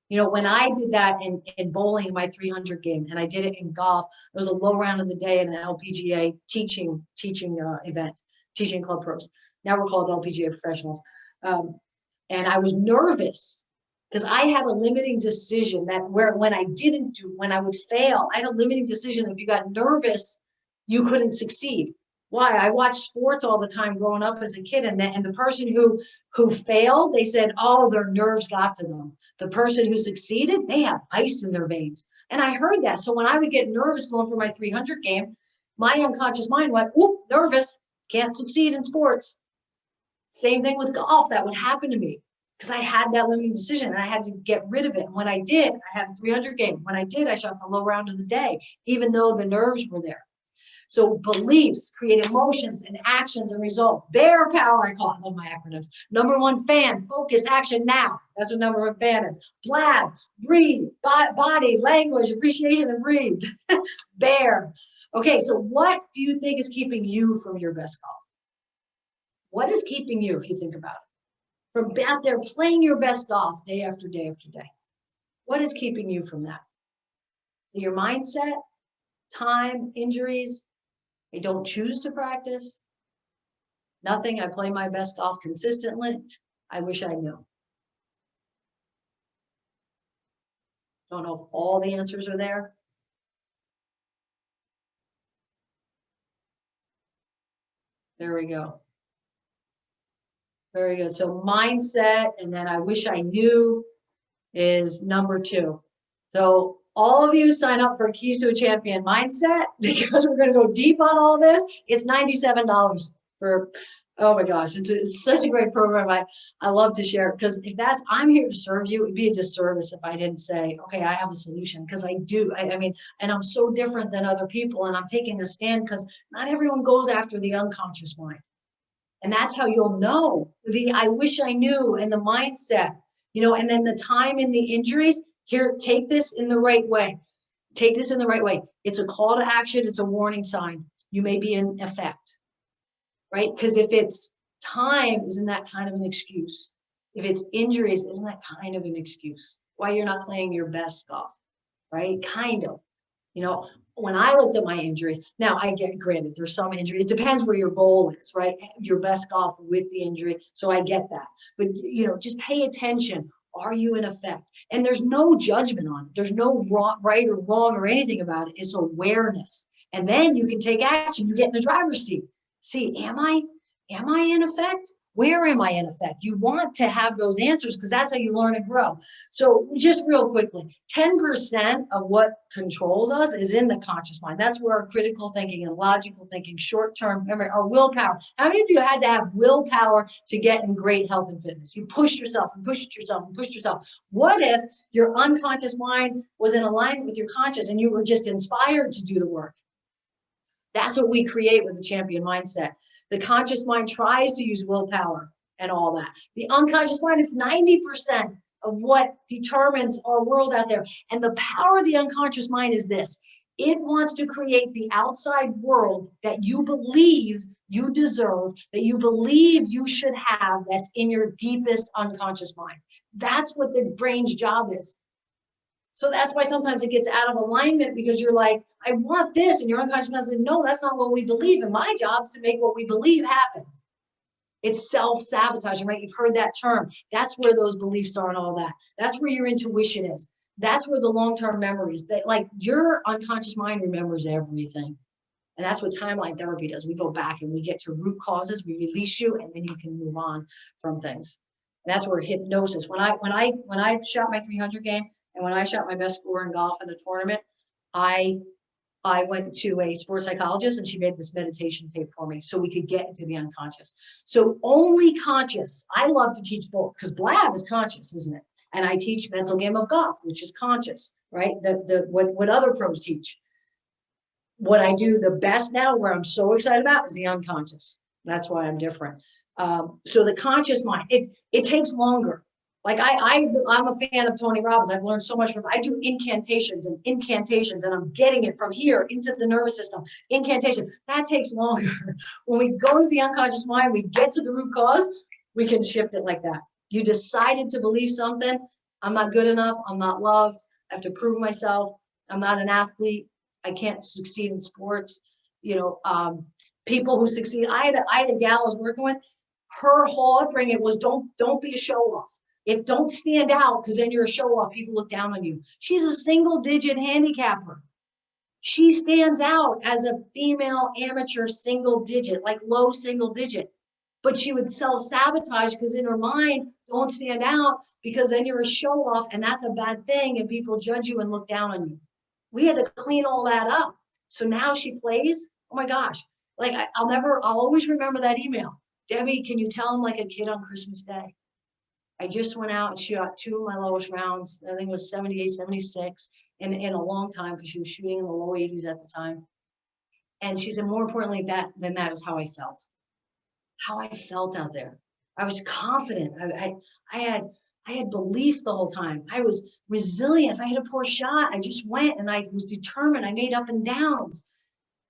you know, when I did that in bowling in my 300 game, and I did it in golf, it was a low round of the day in an LPGA teaching event, teaching club pros. Now we're called LPGA professionals. And I was nervous because I had a limiting decision when I would fail, I had a limiting decision. If you got nervous, you couldn't succeed. Why? I watched sports all the time growing up as a kid, and the person who failed, they said, oh, their nerves got to them. The person who succeeded, they have ice in their veins. And I heard that. So when I would get nervous going for my 300 game, my unconscious mind went, oop, nervous, can't succeed in sports. Same thing with golf. That would happen to me because I had that limiting decision and I had to get rid of it. And when I did, I had a 300 game. When I did, I shot the low round of the day, even though the nerves were there. So beliefs create emotions and actions and results. Bear power, I call it. I love my acronyms. Number one, fan, focused, action now. That's what number one fan is. Blab, breathe, body, language, appreciation, and breathe. Bear. Okay, so what do you think is keeping you from your best golf? What is keeping you, if you think about it, from out there playing your best golf day after day after day? What is keeping you from that? Is it your mindset, time, injuries? I don't choose to practice. Nothing. I play my best golf consistently. I wish I knew. Don't know if all the answers are there. There we go. Very good. So mindset, and then I wish I knew is number 2. So all of you sign up for Keys to a Champion Mindset because we're going to go deep on all this. It's $97 for, oh my gosh, it's such a great program. I love to share because I'm here to serve you. It'd be a disservice if I didn't say, okay, I have a solution because I do. I mean, and I'm so different than other people and I'm taking a stand because not everyone goes after the unconscious mind. And that's how you'll know the I wish I knew and the mindset, you know, and then the time and the injuries. Here, take this in the right way. Take this in the right way. It's a call to action. It's a warning sign. You may be in effect, right? Because if it's time, isn't that kind of an excuse? If it's injuries, isn't that kind of an excuse? Why you're not playing your best golf, right? Kind of. You know, when I looked at my injuries, now I get granted, there's some injuries. It depends where your goal is, right? Your best golf with the injury. So I get that. But, you know, just pay attention. Are you in effect? And there's no judgment on it. There's no right or wrong or anything about it. It's awareness. And then you can take action. You get in the driver's seat. See, am I in effect? Where am I in effect? You want to have those answers because that's how you learn and grow. So just real quickly, 10% of what controls us is in the conscious mind. That's where our critical thinking and logical thinking, short-term memory, our willpower. How many of you had to have willpower to get in great health and fitness? You pushed yourself and pushed yourself and pushed yourself. What if your unconscious mind was in alignment with your conscious and you were just inspired to do the work? That's what we create with the champion mindset. The conscious mind tries to use willpower and all that. The unconscious mind is 90% of what determines our world out there. And the power of the unconscious mind is this. It wants to create the outside world that you believe you deserve, that you believe you should have, that's in your deepest unconscious mind. That's what the brain's job is. So that's why sometimes it gets out of alignment because you're like, I want this. And your unconscious mind says, no, that's not what we believe. And my job is to make what we believe happen. It's self-sabotaging, right? You've heard that term. That's where those beliefs are and all that. That's where your intuition is. That's where the long-term memory is. That, like, your unconscious mind remembers everything. And that's what timeline therapy does. We go back and we get to root causes, we release you, and then you can move on from things. And that's where hypnosis. When I shot my 300 game, and when I shot my best score in golf in a tournament, I went to a sports psychologist and she made this meditation tape for me so we could get into the unconscious. So only conscious. I love to teach both because blab is conscious, isn't it? And I teach mental game of golf, which is conscious, right? What other pros teach. What I do the best now, where I'm so excited about, is the unconscious. That's why I'm different. So the conscious mind, it takes longer. Like I'm a fan of Tony Robbins. I've learned so much from him. I do incantations, and I'm getting it from here into the nervous system. Incantation, that takes longer. When we go to the unconscious mind, we get to the root cause, we can shift it like that. You decided to believe something. I'm not good enough. I'm not loved. I have to prove myself. I'm not an athlete. I can't succeed in sports. People who succeed. I had a gal I was working with. Her whole upbringing was don't be a show off. If don't stand out, because then you're a show off, people look down on you. She's a single digit handicapper. She stands out as a female amateur single digit, like low single digit. But she would self-sabotage because in her mind, don't stand out because then you're a show off and that's a bad thing and people judge you and look down on you. We had to clean all that up. So now she plays. Oh my gosh. Like I'll always remember that email. Debbie, can you tell him like a kid on Christmas Day? I just went out and shot 2 of my lowest rounds. I think it was 78, 76 in a long time because she was shooting in the low 80s at the time. And she said, more importantly than that is how I felt. How I felt out there. I was confident. I had belief the whole time. I was resilient. If I hit a poor shot, I just went and I was determined. I made up and downs.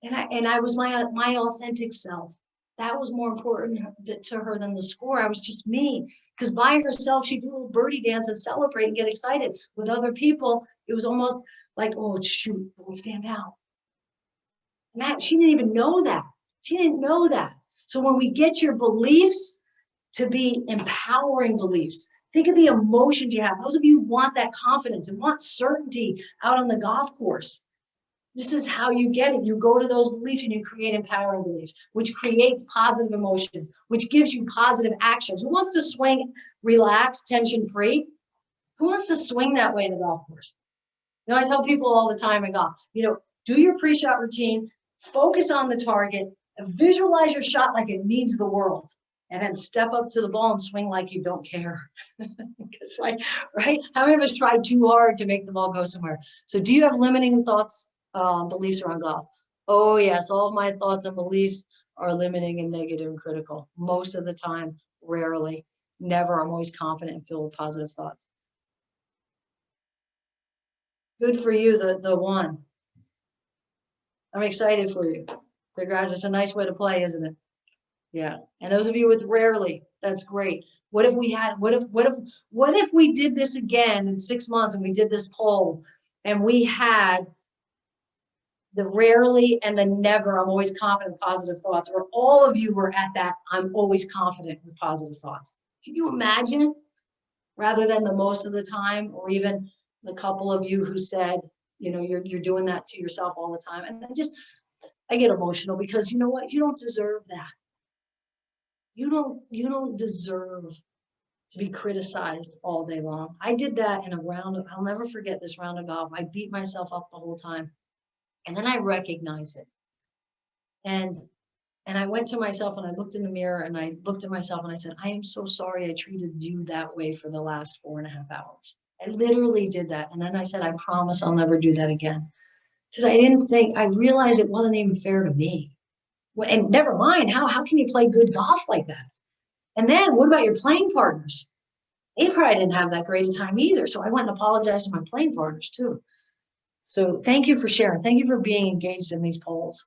And I was my authentic self. That was more important to her than the score. I was just me. Because by herself, she'd do a little birdie dance and celebrate and get excited. With other people, it was almost like, oh, shoot, don't stand out. And that she didn't even know that. She didn't know that. So when we get your beliefs to be empowering beliefs, think of the emotions you have. Those of you who want that confidence and want certainty out on the golf course. This is how you get it. You go to those beliefs and you create empowering beliefs, which creates positive emotions, which gives you positive actions. Who wants to swing, relax, tension-free? Who wants to swing that way in the golf course? I tell people all the time in golf, do your pre-shot routine, focus on the target, and visualize your shot like it means the world. And then step up to the ball and swing like you don't care. right? How many of us tried too hard to make the ball go somewhere? So do you have limiting thoughts? Beliefs around golf? Oh yes, all of my thoughts and beliefs are limiting and negative and critical. Most of the time, rarely, never. I'm always confident and filled with positive thoughts. Good for you, the one. I'm excited for you. Congrats, it's a nice way to play, isn't it? Yeah. And those of you with rarely, that's great. What if we did this again in 6 months and we did this poll and we had the rarely and the never, I'm always confident with positive thoughts, or all of you were at that, I'm always confident with positive thoughts. Can you imagine? rather than the most of the time, or even the couple of you who said, you know, you're doing that to yourself all the time. And I get emotional because you know what? You don't deserve that. You don't deserve to be criticized all day long. I did that in a round of, I'll never forget this round of golf. I beat myself up the whole time. And then I recognized it. And I went to myself and I looked in the mirror and I looked at myself and I said, I am so sorry I treated you that way for the last 4.5 hours. I literally did that. And then I said, I promise I'll never do that again. Because I realized it wasn't even fair to me. And never mind, how can you play good golf like that? And then what about your playing partners? They probably didn't have that great a time either. So I went and apologized to my playing partners too. So thank you for sharing. Thank you for being engaged in these polls.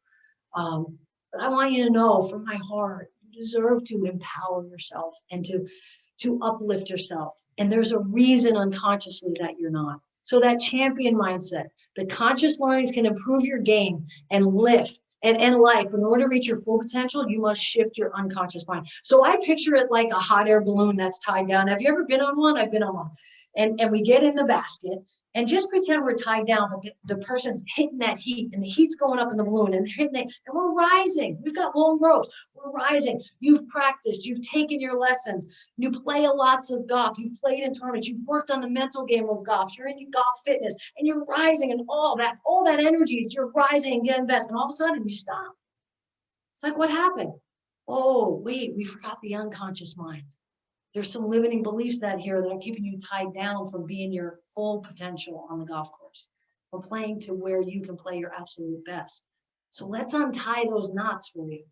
But I want you to know from my heart, you deserve to empower yourself and to uplift yourself. And there's a reason unconsciously that you're not. So that champion mindset, the conscious learnings can improve your game and lift and life. But in order to reach your full potential, you must shift your unconscious mind. So I picture it like a hot air balloon that's tied down. Have you ever been on one? I've been on one. And we get in the basket and just pretend we're tied down, but the person's hitting that heat and the heat's going up in the balloon and they're hitting it, and we're rising. We've got long ropes. We're rising. You've practiced. You've taken your lessons. You play lots of golf. You've played in tournaments. You've worked on the mental game of golf. You're in your golf fitness and you're rising, and all that energy is you're rising and getting best. And all of a sudden you stop. It's like, what happened? Oh, wait, we forgot the unconscious mind. There's some limiting beliefs that are keeping you tied down from being your full potential on the golf course, or playing to where you can play your absolute best. So let's untie those knots for you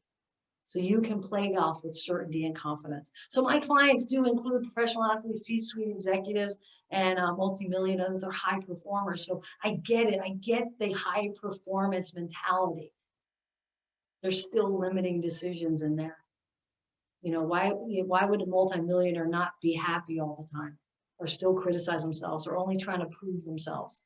so you can play golf with certainty and confidence. So my clients do include professional athletes, C-suite executives, and multimillionaires. They're high performers. So I get it. I get the high performance mentality. There's still limiting decisions in there. You know, why would a multimillionaire not be happy all the time, or still criticize themselves, or only trying to prove themselves?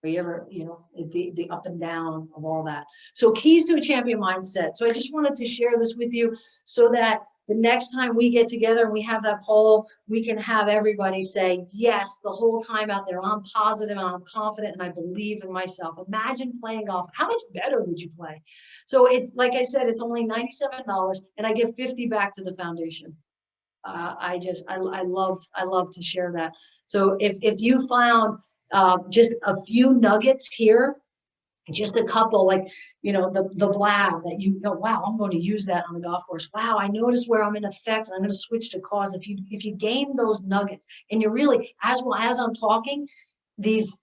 Or you ever, you know, the up and down of all that. So keys to a champion mindset. So I just wanted to share this with you so that the next time we get together and we have that poll, we can have everybody say, yes, the whole time out there, I'm positive and I'm confident and I believe in myself. Imagine playing golf. How much better would you play? So it's, like I said, it's only $97 and I give 50 back to the foundation. I love to share that. So if you found just a few nuggets here, just a couple, like, you know, the blab that you go, wow, I'm going to use that on the golf course. Wow, I noticed where I'm in effect and I'm going to switch to cause. If you gain those nuggets and you're really, as I'm talking, these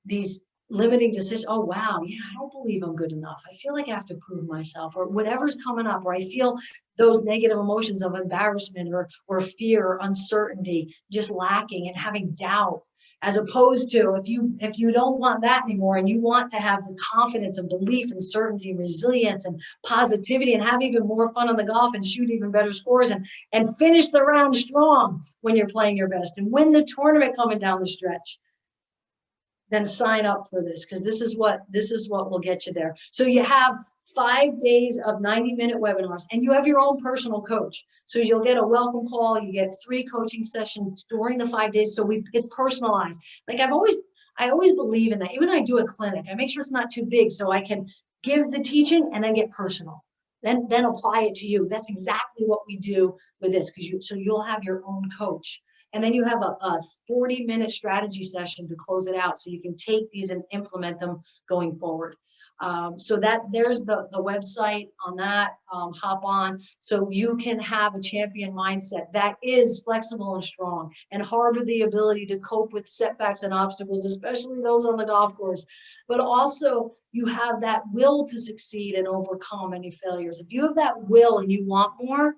limiting decisions, oh wow, yeah, I don't believe I'm good enough. I feel like I have to prove myself, or whatever's coming up, or I feel those negative emotions of embarrassment or fear or uncertainty, just lacking and having doubt. As opposed to if you don't want that anymore and you want to have the confidence and belief and certainty and resilience and positivity and have even more fun on the golf and shoot even better scores and finish the round strong when you're playing your best and win the tournament coming down the stretch, then sign up for this, because this is what will get you there. So you have 5 days of 90-minute webinars, and you have your own personal coach. So you'll get a welcome call. You get 3 coaching sessions during the 5 days. So it's personalized. Like I always believe in that. Even when I do a clinic, I make sure it's not too big so I can give the teaching and then get personal. Then apply it to you. That's exactly what we do with this, so you'll have your own coach. And then you have a 40-minute strategy session to close it out so you can take these and implement them going forward. So that there's the website on that, hop on, so you can have a champion mindset that is flexible and strong and harbor the ability to cope with setbacks and obstacles, especially those on the golf course. But also you have that will to succeed and overcome any failures. If you have that will and you want more,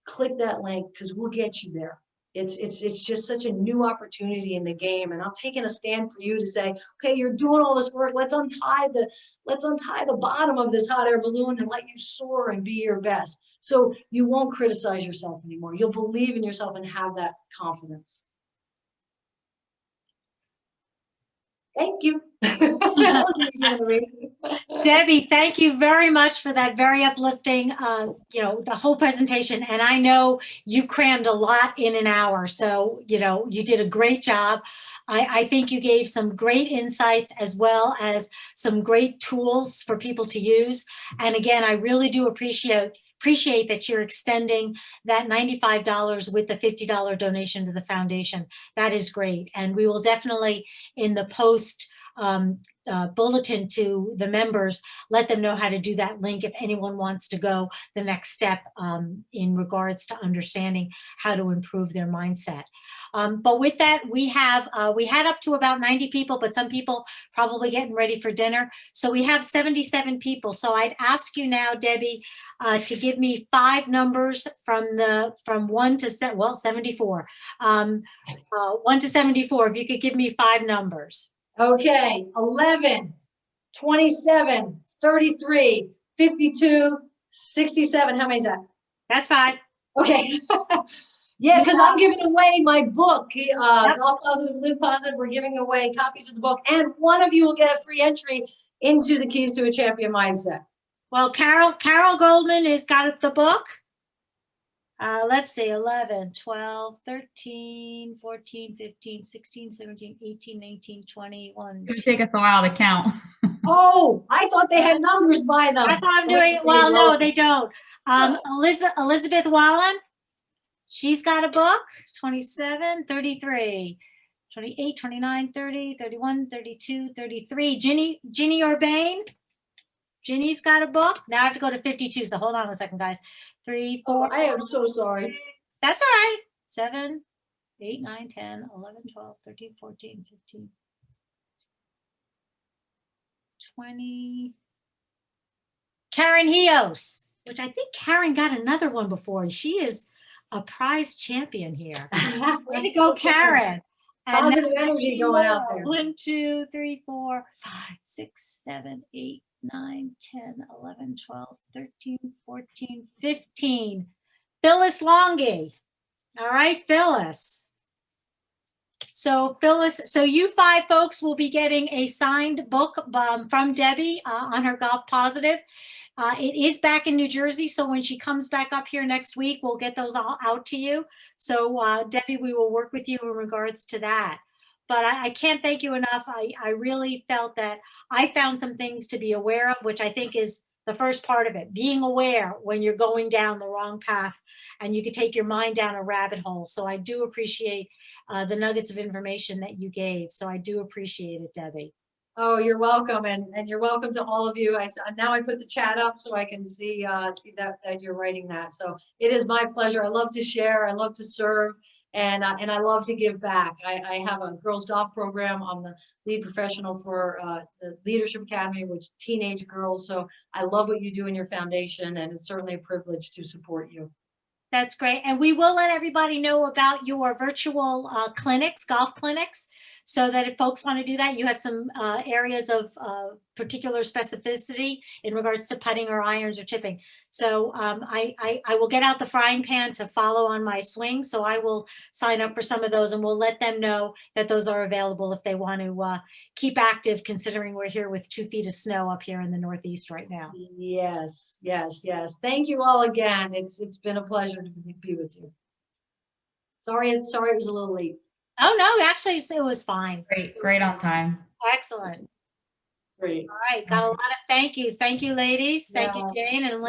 click that link, because we'll get you there. It's just such a new opportunity in the game, and I'm taking a stand for you to say, okay, you're doing all this work. Let's untie the bottom of this hot air balloon and let you soar and be your best. So you won't criticize yourself anymore. You'll believe in yourself and have that confidence. Thank you. That was easy to read. Debbie, thank you very much for that very uplifting, the whole presentation. And I know you crammed a lot in an hour. So, you did a great job. I think you gave some great insights as well as some great tools for people to use. And again, I really do appreciate that you're extending that $95 with the $50 donation to the foundation. That is great. And we will definitely, in the post bulletin to the members, let them know how to do that link if anyone wants to go the next step in regards to understanding how to improve their mindset. But with that, we had up to about 90 people, but some people probably getting ready for dinner. So we have 77 people. So I'd ask you now, Debbie, to give me 5 numbers from 1 to 74. 1 to 74, if you could give me 5 numbers. Okay, 11, 27, 33, 52, 67. How many is that? That's 5. Okay. Yeah, because I'm giving away my book, Golf Positive, Live Positive. We're giving away copies of the book, and one of you will get a free entry into the Keys to a Champion Mindset. Well, Carol Goldman has got the book. Let's see, 11, 12, 13, 14, 15, 16, 17, 18, 19, 21. It would take us a while to count. Oh, I thought they had numbers by them. That's how I'm doing it. Well, no, they don't. Elizabeth Wallen, she's got a book, 27, 33, 28, 29, 30, 31, 32, 33. Ginny Urbane, Ginny's got a book. Now I have to go to 52, so hold on a second, guys. 3, 4. Oh, I am so sorry. That's all right. 7, 8, 9, 10, 11, 12, 13, 14, 15, 20. Karen Hios, which I think Karen got another one before. She is a prize champion here. Way to go, Karen. And Positive energy going out there. 1, 2, 3, 4, 5, 6, 7, 8, 9, 10, 11, 12, 13, 14, 15. Phyllis Longy. All right, Phyllis. So Phyllis, so you 5 folks will be getting a signed book from Debbie on her Golf Positive. It is back in New Jersey, so when she comes back up here next week, we'll get those all out to you. So Debbie, we will work with you in regards to that. But I can't thank you enough. I really felt that I found some things to be aware of, which I think is the first part of it, being aware when you're going down the wrong path and you could take your mind down a rabbit hole. So I do appreciate the nuggets of information that you gave. So I do appreciate it, Debbie. Oh, you're welcome, and you're welcome to all of you. Now I put the chat up so I can see that you're writing that. So it is my pleasure. I love to share. I love to serve, and I love to give back. I have a girls golf program. I'm the lead professional for the Leadership Academy, which is teenage girls. So I love what you do in your foundation, and it's certainly a privilege to support you. That's great. And we will let everybody know about your virtual clinics, golf clinics, so that if folks want to do that, you have some areas of particular specificity in regards to putting or irons or chipping. So I will get out the frying pan to follow on my swing. So I will sign up for some of those, and we'll let them know that those are available if they want to keep active, considering we're here with 2 feet of snow up here in the Northeast right now. Yes, yes, yes. Thank you all again. It's been a pleasure to be with you. Sorry it was a little late. Oh, no, actually, it was fine. Great on time. Excellent. Great. All right, got a lot of thank yous. Thank you, ladies. Thank you, Jane and